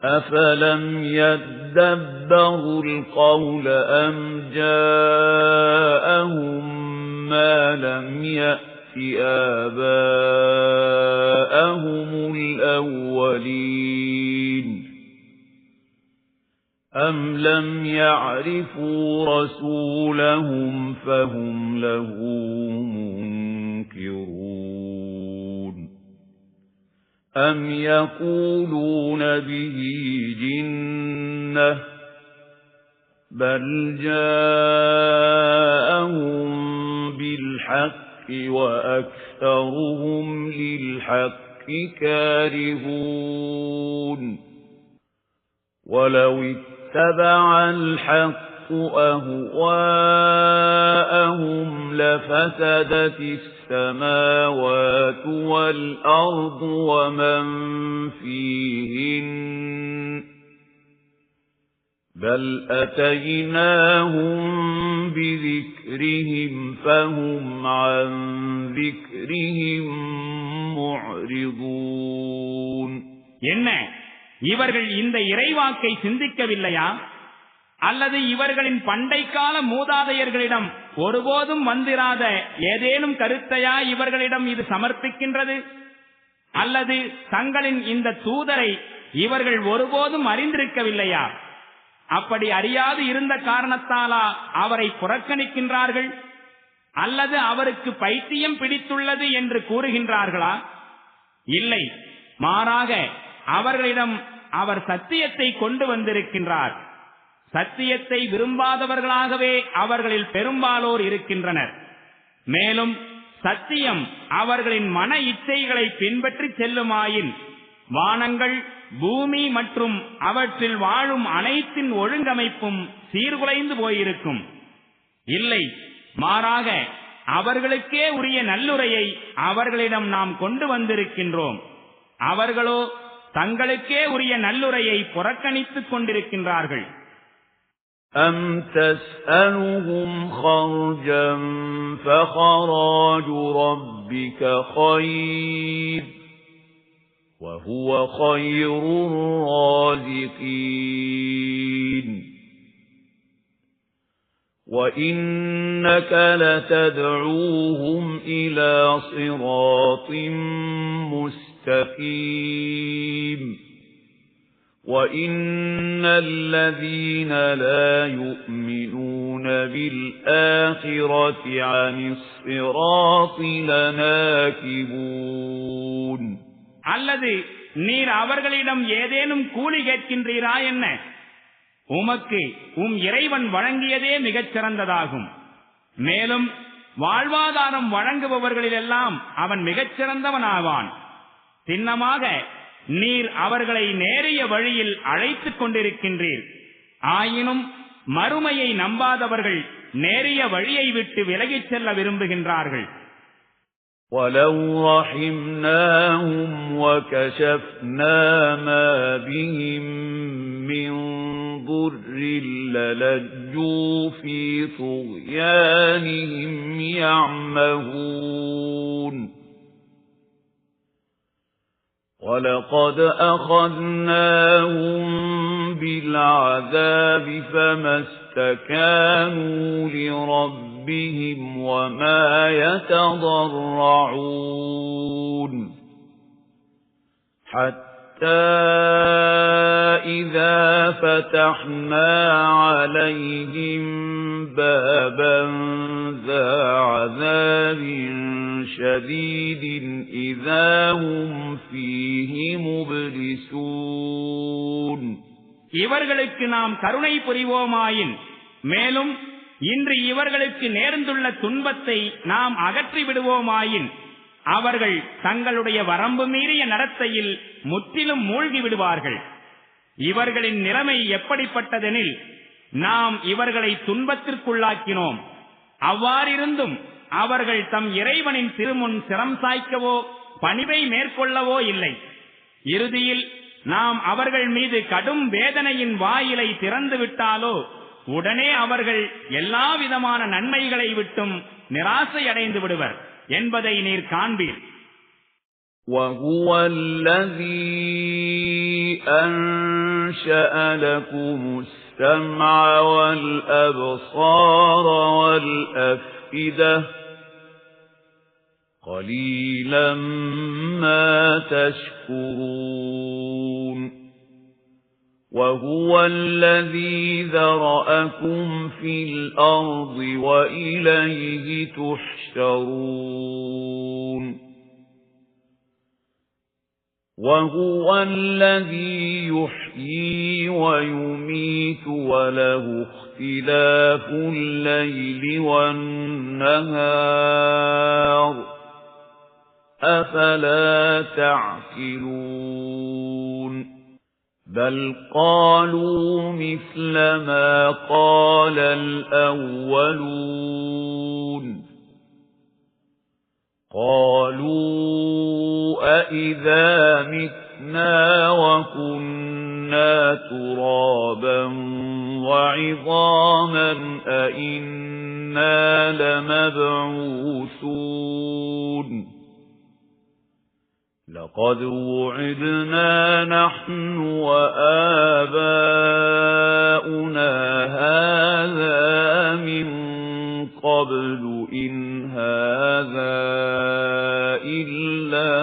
Speaker 1: أَفَلَمْ يَدَّبَّرُوا الْقَوْلَ أَمْ جَاءَهُم مَّا لَمْ يَأْتِ آبَاءَهُمُ الْأَوَّلِينَ أَمْ لَمْ يَعْرِفُوا رَسُولَهُمْ فَهُمْ لَهُ مُنكِرُونَ أَمْ يَقُولُونَ بِهِ جِنَّةٌ بَلْ جَاءَهُم بِالْحَقِّ وَأَكْثَرُهُمْ لِلْحَقِّ كَارِهُونَ وَلَوِ اتَّبَعَ الْحَقُّ أَهْوَاءَهُمْ لَفَسَدَتِ السَّمَاوَاتُ وَالْأَرْضُ وَمَن فِيهِنَّ بَلْ أَتَيْنَاهُم بِذِكْرِهِمْ فَهُمْ عَن ذِكْرِهِمْ مُعْرِضُونَ
Speaker 2: என்ன இவர்கள் இந்த இறைவாக்கை சிந்திக்கவில்லையா? அல்லது இவர்களின் பண்டைக்கால மூதாதையர்களிடம் ஒருபோதும் வந்திராத ஏதேனும் கருத்தையா இவர்களிடம் இது சமர்ப்பிக்கின்றது? அல்லது தங்களின் இந்த தூதரை இவர்கள் ஒருபோதும் அறிந்திருக்கவில்லையா? அப்படி அறியாது இருந்த காரணத்தாலா அவரை புறக்கணிக்கின்றார்கள்? அல்லது அவருக்கு பைத்தியம் பிடித்துள்ளது என்று கூறுகின்றார்களா? இல்லை, மாறாக அவர்களிடம் அவர் சத்தியத்தை கொண்டு வந்திருக்கின்றார். சத்தியத்தை விரும்பாதவர்களாகவே அவர்களில் பெரும்பாலோர் இருக்கின்றனர். மேலும் சத்தியம் அவர்களின் மன இச்சைகளை பின்பற்றி செல்லுமாயின் வானங்கள், பூமி மற்றும் அவற்றில் வாழும் அனைத்தின் ஒழுங்கமைப்பும் சீர்குலைந்து போயிருக்கும். இல்லை, மாறாக அவர்களுக்கே உரிய நல்லுரையை அவர்களிடம் நாம் கொண்டு வந்திருக்கின்றோம். அவர்களோ தங்களுக்கே உரிய நல்லுரையை புறக்கணித்துக் கொண்டிருக்கின்றார்கள்.
Speaker 1: أَمْ تَسْأَلُهُمْ خَرْجًا فَخَرَاجُ رَبِّكَ خَيْرٌ وَهُوَ خَيْرُ الرَّازِقِينَ وَإِنَّكَ لَتَدْعُوهُمْ إِلَى صِرَاطٍ مُسْتَقِيمٍ وَإِنَّ الَّذِينَ لَا يُؤْمِنُونَ بِالْآخِرَةِ عَنِ الصِّرَاطِ لَنَاكِبُونَ
Speaker 2: அல்லது நீர் அவர்களிடம் ஏதேனும் கூலி கேட்கின்றீரா என்ன? உமக்கு இறைவன் வழங்கியதே மிகச் சிறந்ததாகும். மேலும் வாழ்வாதாரம் வழங்குபவர்களிலெல்லாம் அவன் மிகச் சிறந்தவனாவான். சின்னமாக நீர் அவர்களை நேரிய வழியில் அழைத்துக் கொண்டிருக்கின்றீர். ஆயினும் மறுமையை நம்பாதவர்கள் நேரிய வழியை விட்டு விலகிச் செல்ல விரும்புகின்றார்கள்.
Speaker 1: وَلَوْ رَحِمْنَاهُمْ وَكَشَفْنَا مَا بِهِمْ مِنْ ضُرٍّ لَلَجُّوا فِي طُغْيَانِهِمْ يَعْمَهُونَ وَلَقَدْ أَخَذْنَاهُمْ بِالْعَذَابِ فَمَا اسْتَكَانُوا لِرَبِّهِمْ وَمَا يَتَضَرَّعُونَ حَتَّى إِذَا فَتَحْنَا عَلَيْهِمْ بَابًا ذَا عَذَابٍ شَدِيدٍ إِذَا هُمْ فِيهِ مُبْلِسُونَ
Speaker 2: இவர்களுக்கு நாம் கருணை புரிவோமாயின், மேலும் இன்று இவர்களுக்கு நேர்ந்துள்ள துன்பத்தை நாம் அகற்றி விடுவோமாயின், அவர்கள் தங்களுடைய வரம்பு மீறிய நடத்தையில் முற்றிலும் மூழ்கி விடுவார்கள். இவர்களின் நிலைமை எப்படிப்பட்டதெனில், நாம் இவர்களை துன்பத்திற்குள்ளாக்கினோம். அவ்வாறிருந்தும் அவர்கள் தம் இறைவனின் திருமுன் சிரம் சாய்க்கவோ பணிவை மேற்கொள்ளவோ இல்லை. இறுதியில் நாம் அவர்கள் மீது கடும் வேதனையின் வாயிலை திறந்து விட்டாலோ உடனே அவர்கள் எல்லா விதமான நன்மைகளை விட்டும் நிராசை அடைந்து விடுவர் என்பதை நீர் காண்பீர்.
Speaker 1: وَهُوَ الَّذِي أَنشَأَ لَكُمُ السَّمْعَ وَالْأَبْصَارَ وَالْأَفْئِدَةَ قَلِيلًا مَا تَشْكُرُونَ وَهُوَ الَّذِي ذَرَأَكُمْ فِي الْأَرْضِ وَإِلَيْهِ تُحْشَرُونَ وَهُوَ الَّذِي يُحْيِي وَيُمِيتُ وَلَهُ اخْتِلَافُ اللَّيْلِ وَالنَّهَارِ أَفَلَا تَعْقِلُونَ بَلْ قَالُوا مِثْلَ مَا قَالَ الْأَوَّلُونَ قَالُوا أَإِذَا مِتْنَا وَكُنَّا تُرَابًا وَعِظَامًا أَإِنَّا لَمَبْعُوثُونَ لَقَدْ وُعِدْنَا نَحْنُ وَآبَاؤُنَا هَذَا مِنْ قَبْلُ إِنْ هَذَا إِلَّا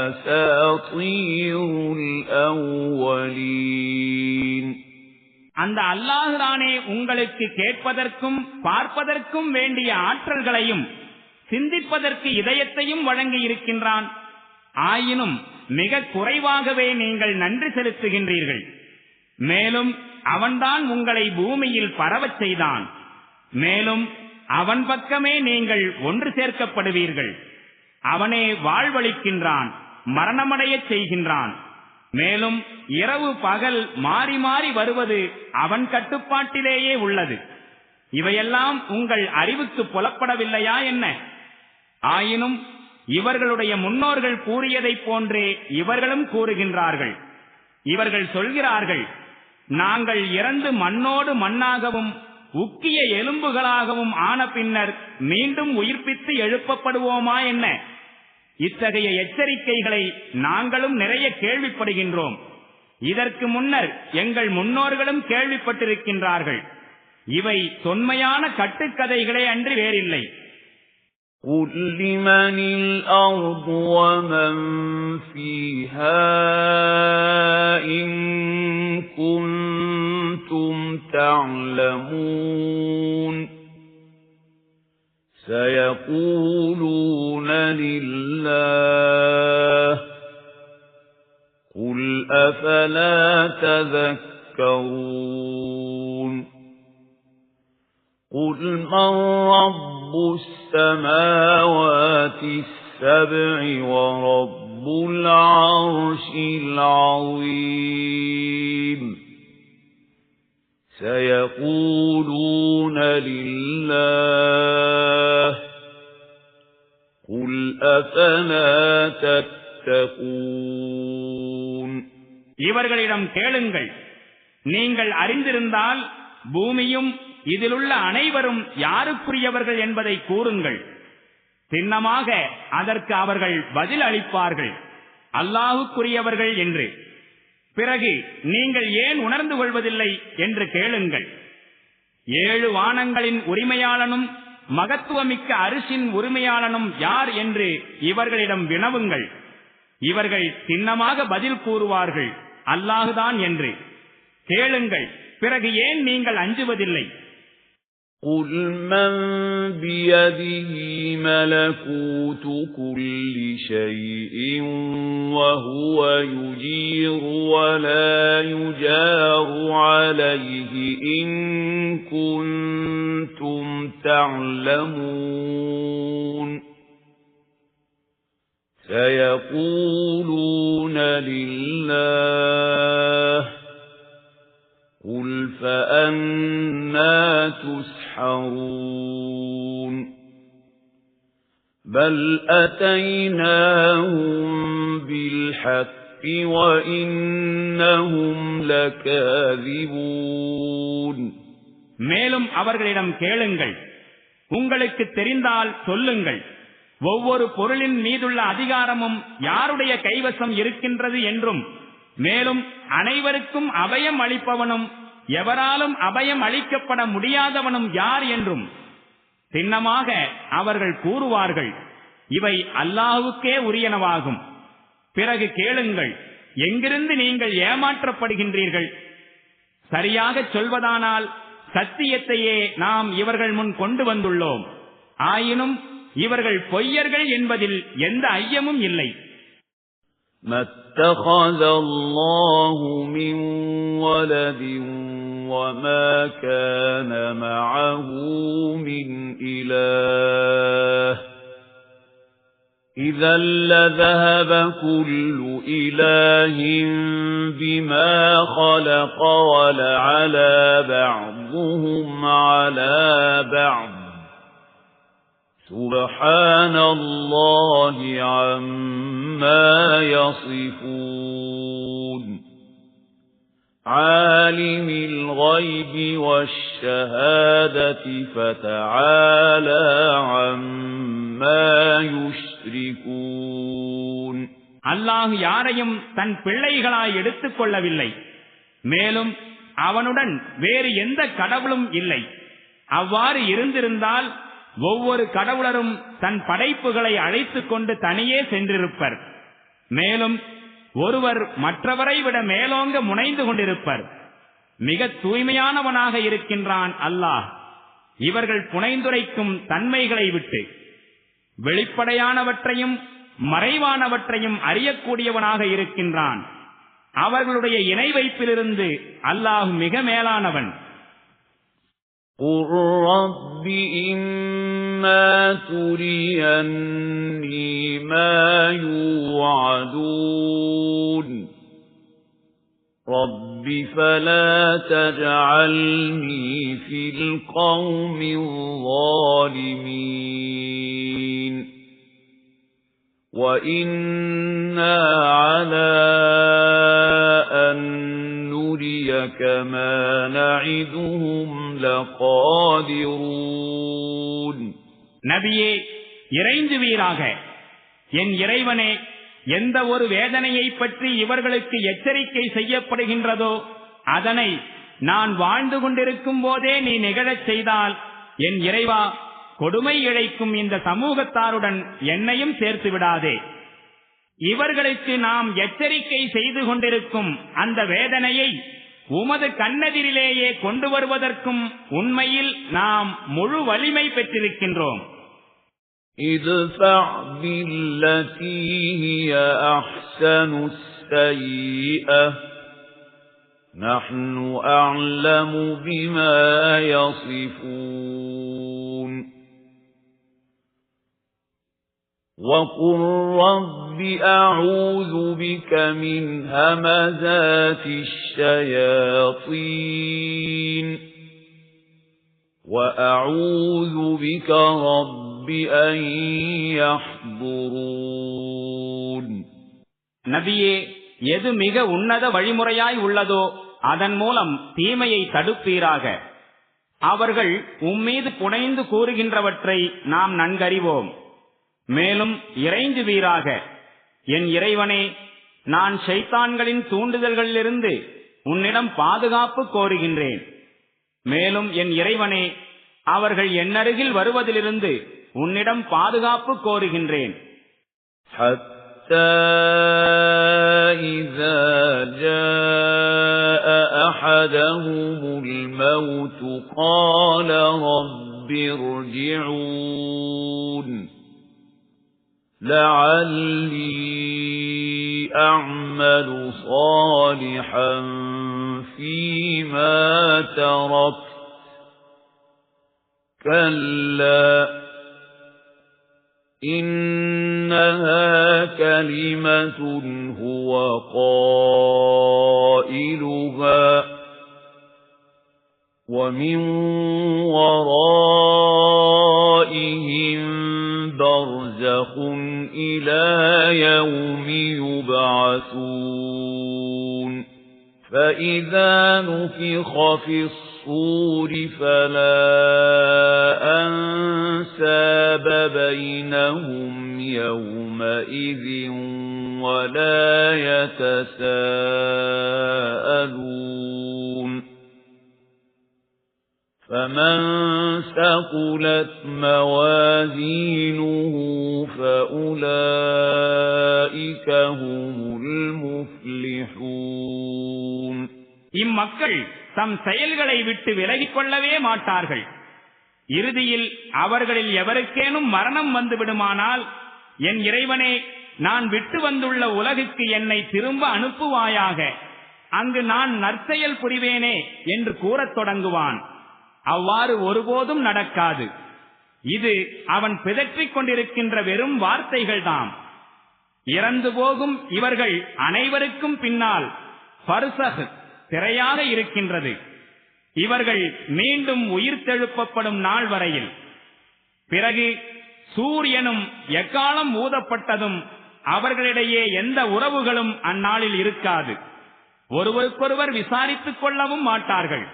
Speaker 1: أَسَاطِيرُ الْأَوَّلِينَ
Speaker 2: அந்த அல்லாஹ் தானே உங்களுக்கு கேட்பதற்கும் பார்ப்பதற்கும் வேண்டிய ஆற்றல்களையும் சிந்திப்பதற்கு இதயத்தையும் வழங்கி இருக்கின்றான். ஆயினும் மிக குறைவாகவே நீங்கள் நன்றி செலுத்துகின்றீர்கள். மேலும் அவன்தான் உங்களை பூமியில் பரவச் செய்தான். மேலும் அவன் பக்கமே நீங்கள் ஒன்று சேர்க்கப்படுவீர்கள். அவனே வாழ்வளிக்கின்றான், மரணமடையச் செய்கின்றான். மேலும் இரவு பகல் மாறி மாறி வருவது அவன் கட்டுப்பாட்டிலேயே உள்ளது. இவையெல்லாம் உங்கள் அறிவுக்கு புலப்படவில்லையா என்ன? ஆயினும் இவர்களுடைய முன்னோர்கள் கூறியதைப் போன்றே இவர்களும் கூறுகின்றார்கள். இவர்கள் சொல்கிறார்கள், நாங்கள் இறந்து மண்ணோடு மண்ணாகவும் உக்கிய எலும்புகளாகவும் ஆன பின்னர் மீண்டும் உயிர்ப்பித்து எழுப்பப்படுவோமா என்ன? இத்தகைய எச்சரிக்கைகளை நாங்களும் நிறைய கேள்விப்படுகின்றோம். இதற்கு முன்னர் எங்கள் முன்னோர்களும் கேள்விப்பட்டிருக்கின்றார்கள். இவை தொன்மையான கட்டுக்கதைகளே அன்றி வேறில்லை.
Speaker 1: قُلْ لِمَنِ الْأَرْضُ وَمَنْ فِيهَا إِن كُنتُمْ تَعْلَمُونَ سَيَقُولُونَ لِلَّهِ قُلْ أَفَلَا تَذَكَّرُونَ قُلْ مَنْ رَبُّ السَّمَاوَاتِ السَّبْعِ وَرَبُّ الْعَرْشِ الْعَظِيمِ سَيَقُولُونَ لِلَّهِ قُلْ أَفَلَا تَتَّقُونَ
Speaker 2: இவர்களிடம் கேளுங்கள், நீங்கள் அறிந்திருந்தால் பூமியும் இதிலுள்ள அனைவரும் யாருக்குரியவர்கள் என்பதை கூறுங்கள். சின்னமாக அதற்கு அவர்கள் பதில் அளிப்பார்கள், அல்லாஹுக்குரியவர்கள் என்று. பிறகு நீங்கள் ஏன் உணர்ந்து கொள்வதில்லை என்று கேளுங்கள். 7 வானங்களின் உரிமையாளனும் மகத்துவமிக்க அரிசின் உரிமையாளனும் யார் என்று இவர்களிடம் வினவுங்கள். இவர்கள் சின்னமாக பதில் கூறுவார்கள், அல்லாஹுதான் என்று. கேளுங்கள், பிறகு ஏன் நீங்கள் அஞ்சுவதில்லை?
Speaker 1: قُلْ مَنْ بِيَدِهِ مَلَكُوتُ كُلِّ شَيْءٍ وَهُوَ يُجِيرُ وَلَا يُجَارُ عَلَيْهِ إِن كُنتُمْ تَعْلَمُونَ سَيَقُولُونَ لِلَّهِ قُلْ فَأَنَّى تُسْحَرُونَ بَلْ أَتَيْنَاهُمْ بِالْحَقِّ وَإِنَّهُمْ لَكَاذِبُونَ
Speaker 2: மேலும் அவர்களிடம் கேளுங்கள், உங்களுக்கு தெரிந்தால் சொல்லுங்கள், ஒவ்வொரு பொருளின் மீதுள்ள அதிகாரமும் யாருடைய கைவசம் இருக்கின்றது என்றும், மேலும் அனைவருக்கும் அபயம் அளிப்பவனும் எவராலும் அபயம் அளிக்கப்பட முடியாதவனும் யார் என்றும். சின்னமாக அவர்கள் கூறுவார்கள், இவை அல்லாஹுக்கே உரியனவாகும். பிறகு கேளுங்கள், எங்கிருந்து நீங்கள் ஏமாற்றப்படுகின்றீர்கள்? சரியாக சொல்வதானால் சத்தியத்தையே நாம் இவர்கள் முன் கொண்டு வந்துள்ளோம். ஆயினும் இவர்கள் பொய்யர்கள் என்பதில் எந்த ஐயமும் இல்லை.
Speaker 1: مَا اتَّخَذَ اللَّهُ مِنْ وَلَدٍ وَمَا كَانَ مَعَهُ مِنْ إِلَٰهٍ إِذًا لَّذَهَبَ كُلُّ إِلَٰهٍ بِمَا خَلَقَ وَلَعَلَا بَعْضُهُمْ عَلَى بَعْضٍ سُبْحَانَ اللَّهِ عَمَّا يَصِفُونَ عَالِمِ الْغَيْبِ وَالشَّهَادَةِ فَتَعَالَى عَمَّا يُشْرِكُونَ
Speaker 2: அல்லாஹ் யாரையும் தன் பிள்ளைகளாய் எடுத்துக் கொள்ளவில்லை. மேலும் அவனுடன் வேறு எந்த கடவுளும் இல்லை. அவ்வாறு இருந்திருந்தால் ஒவ்வொரு கடவுளரும் தன் படைப்புகளை அழைத்துக் கொண்டு தனியே சென்றிருப்பர். மேலும் ஒருவர் மற்றவரை விட மேலோங்க முனைந்து கொண்டிருப்பர். மிக தூய்மையானவனாக இருக்கின்றான் அல்லாஹ் இவர்கள் புனைந்துரைக்கும் தன்மைகளை விட்டு. வெளிப்படையானவற்றையும் மறைவானவற்றையும் அறியக்கூடியவனாக இருக்கின்றான். அவர்களுடைய இணை வைப்பிலிருந்து அல்லாஹ் மிக மேலானவன்.
Speaker 1: قُل رَّبِّ إِمَّا تُرِيَنِّي مَا يُوعَدُونَ رَبِّ فَلَا تَجْعَلْنِي فِي الْقَوْمِ الظَّالِمِينَ وَإِنَّا عَلَى أَن نُّرِيَكَ مَا نَعِدُهُمْ لَقَادِرُونَ
Speaker 2: நபியே, இறைஞ்சுவீராக. என் இறைவனே, எந்த ஒரு வேதனையை பற்றி இவர்களுக்கு எச்சரிக்கை செய்யப்படுகின்றதோ அதனை நான் வாழ்ந்து கொண்டிருக்கும் போதே நீ நிகழச் செய்தால், என் இறைவா, கொடுமை இழைக்கும் இந்த சமூகத்தாருடன் என்னையும் சேர்த்து விடாதே. இவர்களுக்கு நாம் எச்சரிக்கை செய்து கொண்டிருக்கும் அந்த வேதனையை உமது கண்ணெதிரிலேயே கொண்டு வருவதற்கும் உண்மையில் நாம் முழு வலிமை பெற்றிருக்கின்றோம்.
Speaker 1: ادفع بالتي هي أحسن السيئة نحن أعلم بما يصفون وقل رب أعوذ بك من همزات الشياطين وأعوذ بك رب أن يحضرون
Speaker 2: நபியே, எது மிக உன்னத வழிமுறையாய் உள்ளதோ அதன் மூலம் தீமையை தடுப்பீராக. அவர்கள் உம்மீது புனைந்து கூறுகின்றவற்றை நாம் நன்கறிவோம். மேலும் இறைஞ்சுவீராக. என் இறைவனே, நான் ஷைத்தான்களின் தூண்டுதல்களிலிருந்து உன்னிடம் பாதுகாப்பு கோருகின்றேன். மேலும் என் இறைவனே, அவர்கள் என்னருகில் வருவதிலிருந்து உன்னிடம் பாதுகாப்பு கோருகின்றேன்.
Speaker 1: حتى إذا جاء أحدهم الموت قال رب ارجعون لعلي أعمل صالحا فيما تركت كلا إنها كلمة هو قائلها ومن ورائهم برزخ إلى يوم يبعثون فإذا نفخ في الصور فلا أنساب بينهم يومئذ ولا يتساءلون فمن ثقلت موازينه فأولئك هم المفلحون
Speaker 2: இம்மக்கள் தம் செயல்களை விட்டு விலகிக் கொள்ளவே மாட்டார்கள். இறுதியில் அவர்களில் எவருக்கேனும் மரணம் வந்து விடுமானால், என் இறைவனே, நான் விட்டு வந்துள்ள உலகுக்கு என்னை திரும்ப அனுப்புவாயாக, அங்கு நான் நற்செயல் புரிவேனே என்று கூறத் தொடங்குவான். அவ்வாறு ஒருபோதும் நடக்காது. இது அவன் பிதற்றிக் கொண்டிருக்கின்ற வெறும் வார்த்தைகள்தாம். இறந்து போகும் இவர்கள் அனைவருக்கும் பின்னால் பர்சஹ் திரையாக இருக்கின்றது. இவர்கள் மீண்டும் உயிர்த்தெழுப்பப்படும் நாள் வரையில். பிறகு சூரியனும் எக்காலம் ஊதப்பட்டதும் அவர்களிடையே எந்த உறவுகளும் அந்நாளில் இருக்காது. ஒருவருக்கொருவர் விசாரித்துக் கொள்ளவும் மாட்டார்கள்.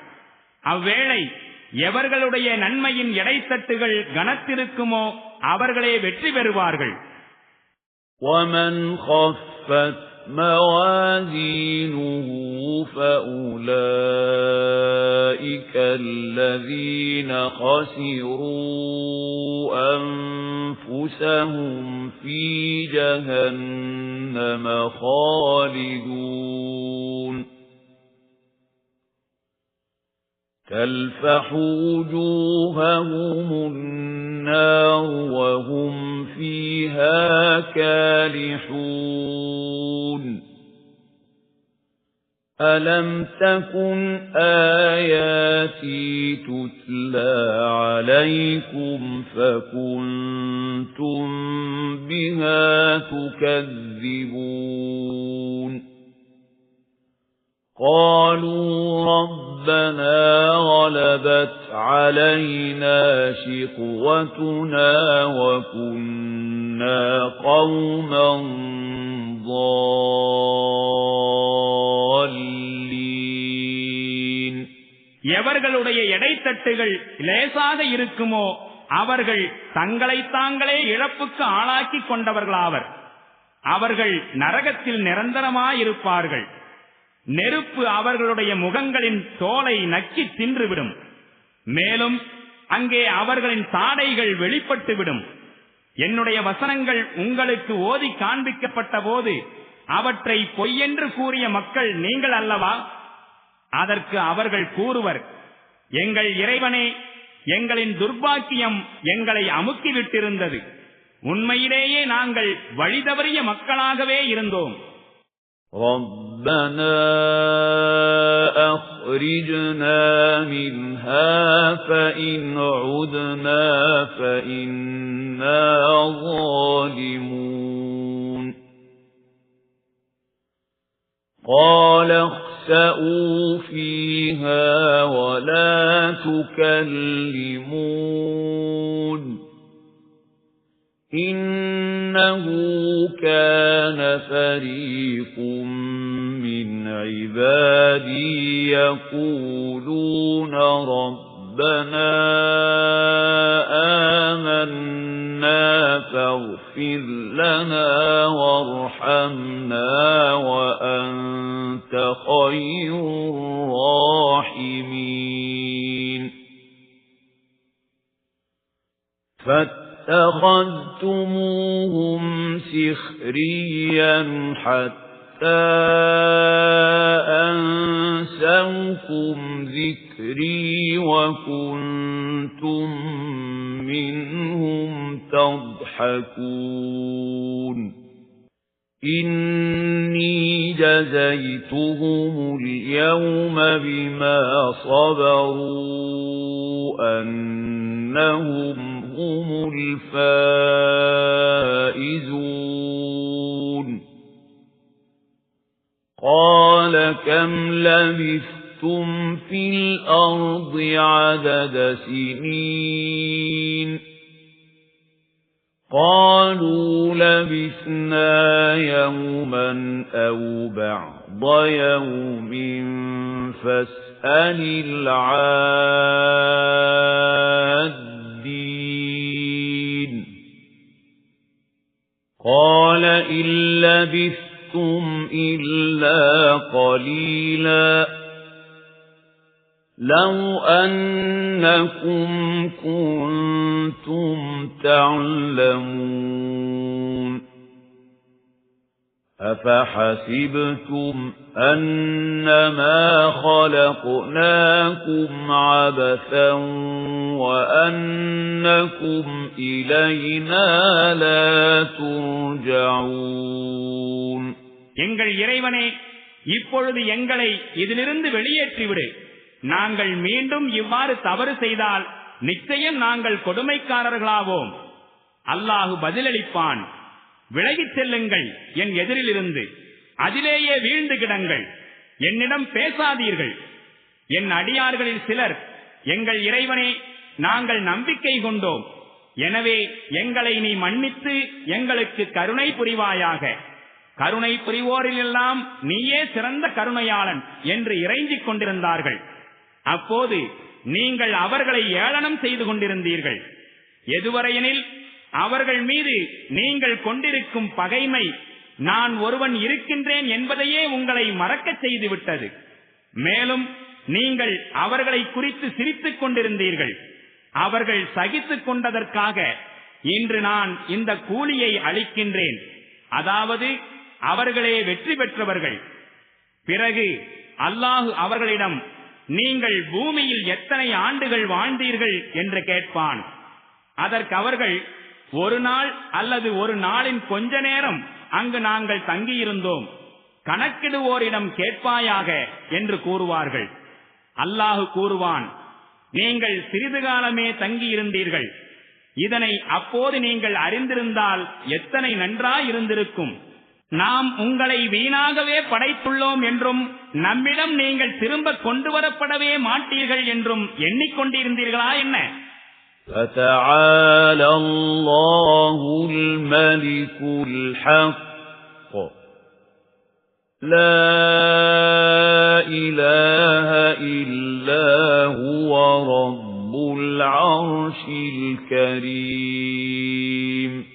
Speaker 2: அவ்வேளை எவர்களுடைய நன்மையின் எடைத்தட்டுகள் கனத்திருக்குமோ அவர்களே வெற்றி பெறுவார்கள்.
Speaker 1: وَمَنْ خَفَّتْ مَوَازِينُهُ فَأُولَئِكَ الَّذِينَ خَسِرُوا أَنفُسَهُمْ فِي جَهَنَّمَ خَالِدُونَ تَلْفَحُ وُجُوهَهُمُ النَّارُ وَهُمْ فِيهَا كَالِحُونَ أَلَمْ تَكُنْ آيَاتِي تُتْلَى عَلَيْكُمْ فَكُنْتُمْ بِهَا تُكَذِّبُونَ قَالُوا رَبَّنَا غَلَبَتْ عَلَيْنَا شِقْوَتُنَا وَكُنَّا قَوْمًا ضَالِّينَ
Speaker 2: எவர்களுடைய எடைத்தட்டுகள் லேசாக இருக்குமோ அவர்கள் தங்களை தாங்களே இழப்புக்கு ஆளாக்கிக் கொண்டவர்களாவர். அவர்கள் நரகத்தில் நிரந்தரமாயிருப்பார்கள். நெருப்பு அவர்களுடைய முகங்களின் தோலை நக்கி தின்றுவிடும். மேலும் அங்கே அவர்களின் தாடைகள் வெளிப்பட்டுவிடும். என்னுடைய வசனங்கள் உங்களுக்கு ஓதி காண்பிக்கப்பட்ட போது அவற்றை பொய்யென்று கூறிய மக்கள் நீங்கள் அல்லவா? அதற்கு அவர்கள் கூறுவர், எங்கள் இறைவனே, எங்களின் துர்பாக்கியம் எங்களை அமுக்கிவிட்டிருந்தது. உண்மையிலேயே நாங்கள் வழிதவறிய மக்களாகவே இருந்தோம்.
Speaker 1: رَبَّنَا أَخْرِجْنَا مِنْهَا فَإِنْ عُدْنَا فَإِنَّا ظَالِمُونَ قَالَ اخْسَئُوا فِيهَا وَلَا تُكَلِّمُونِ إِنَّهُ كَانَ فَرِيقٌ مِّنْ عِبَادِي يَقُولُونَ رَبَّنَا آمَنَّا فَاغْفِرْ لَنَا وَارْحَمْنَا وَأَنْتَ خَيْرُ الرَّاحِمِينَ فَاتَّخَذْتُمُوهُمْ سِخْرِيًّا حَتَّى أَنسَوْكُمْ ذِكْرِي وَكُنْتُمْ مِنْهُمْ تَضْحَكُونَ إِنِّي جَزَيْتُهُمُ الْيَوْمَ بِمَا صَبَرُوا أَنَّهُمْ هُمُ الْفَائِزُونَ قَالَ كَمْ لَبِثْتُمْ فِي الْأَرْضِ عَدَدَ سِنِينَ قَالُوا لَبِثْنَا يَوْمًا أَوْ بَعْضَ يَوْمٍ فَاسْأَلِ الْعَادِّينَ قَالَ إِن لَّبِثْتُمْ إِلَّا قَلِيلًا لَوْ أَنَّكُمْ كُنتُمْ تَعْلَمُونَ أَفَحَسِبْتُمْ أَنَّمَا خَلَقْنَاكُمْ عَبَثًا وَأَنَّكُمْ إِلَيْنَا لَا تُرْجَعُونَ
Speaker 2: எங்கள் இறைவனே, இப்பொழுது எங்களை இதிலிருந்து வெளியேற்றிவிடு. நாங்கள் மீண்டும் இவ்வாறு தவறு செய்தால் நிச்சயம் நாங்கள் கொடுமைக்காரர்களாவோம். அல்லாஹு பதிலளிப்பான், விலகிச் செல்லுங்கள் என் எதிரிலிருந்து, அதிலேயே வீழ்ந்து கிடங்கள், என்னிடம் பேசாதீர்கள். என் அடியார்களில் சிலர், எங்கள் இறைவனே, நாங்கள் நம்பிக்கை கொண்டோம், எனவே எங்களை நீ மன்னித்து எங்களுக்கு கருணை புரிவாயாக. கருணை புரிவோரிலெல்லாம் நீயே சிறந்த கருணையாளன் என்று இறைஞ்சிக் கொண்டிருந்தார்கள். அப்போது நீங்கள் அவர்களை ஏளனம் செய்து கொண்டிருந்தீர்கள். எதுவரையெனில் அவர்கள் மீது நீங்கள் கொண்டிருக்கும் பகைமை நான் ஒருவன் இருக்கின்றேன் என்பதையே உங்களை மறக்கச் செய்துவிட்டது. மேலும் நீங்கள் அவர்களை குறித்து சிரித்துக் கொண்டிருந்தீர்கள். அவர்கள் சகித்துக் கொண்டதற்காக இன்று நான் இந்த கூலியை அளிக்கின்றேன். அதாவது அவர்களே வெற்றி பெற்றவர்கள். பிறகு அல்லாஹு அவர்களிடம், நீங்கள் பூமியில் எத்தனை ஆண்டுகள் வாழ்ந்தீர்கள் என்று கேட்பான். அதற்கு அவர்கள், ஒரு நாள் அல்லது ஒரு நாளின் கொஞ்ச நேரம் அங்கு நாங்கள் தங்கியிருந்தோம். கணக்கிடுவோரிடம் கேட்பாயாக என்று கூறுவார்கள். அல்லாஹ் கூறுவான், நீங்கள் சிறிது காலமே தங்கியிருந்தீர்கள். இதனை அப்போது நீங்கள் அறிந்திருந்தால் எத்தனை நன்றாயிருந்திருக்கும். நாம் உங்களை வீணாகவே படைத்துள்ளோம் என்றும் நம்மிடம் நீங்கள் திரும்ப கொண்டு வரப்படவே மாட்டீர்கள் என்றும் எண்ணிக்கொண்டிருந்தீர்களா என்ன?
Speaker 1: فَتَعَالَى اللَّهُ الْمَلِكُ الْحَقُّ لَا إِلَٰهَ إِلَّا هُوَ رَبُّ الْعَرْشِ الْكَرِيمِ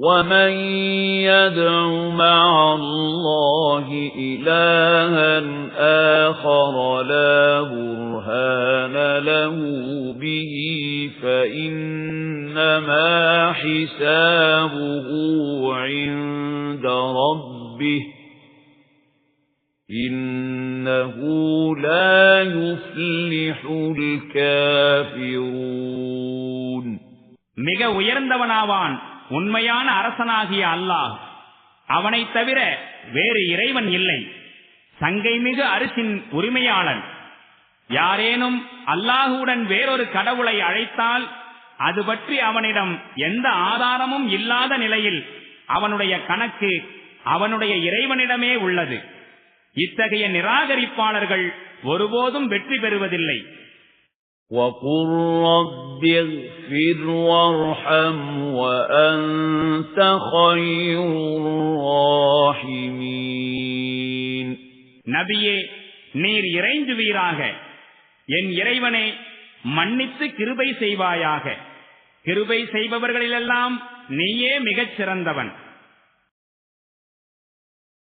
Speaker 1: وَمَن يَدْعُ مَعَ اللَّهِ إِلَٰهًا آخَرَ لَا بُرْهَانَ لَهُ بِهِ فَإِنَّمَا حِسَابُهُ عِندَ رَبِّهِ إِنَّهُ لَا يُفْلِحُ الْكَافِرُونَ.
Speaker 2: மிக உயர்ந்தவனாவான் உண்மையான அரசனாகிய அல்லாஹ். அவனைத் தவிர வேறு இறைவன் இல்லை. சங்கைமிகு அரிசின் உரிமையாளன். யாரேனும் அல்லாஹுடன் வேறொரு கடவுளை அழைத்தால் அது பற்றி அவனிடம் எந்த ஆதாரமும் இல்லாத நிலையில் அவனுடைய கணக்கு அவனுடைய இறைவனிடமே உள்ளது. இத்தகைய நிராகரிப்பாளர்கள் ஒருபோதும் வெற்றி பெறுவதில்லை.
Speaker 1: وَقُلْ رَبِّ اغْفِرْ وَارْحَمْ وَأَنْتَ خَيْرُ الرَّاحِمِينَ.
Speaker 2: நபியே, நீர் இறைஞ்சுவீராக. என் இறைவனே, மன்னித்து கிருபை செய்வாயாக. கிருபை செய்பவர்களிலெல்லாம் நீயே மிகச் சிறந்தவன்.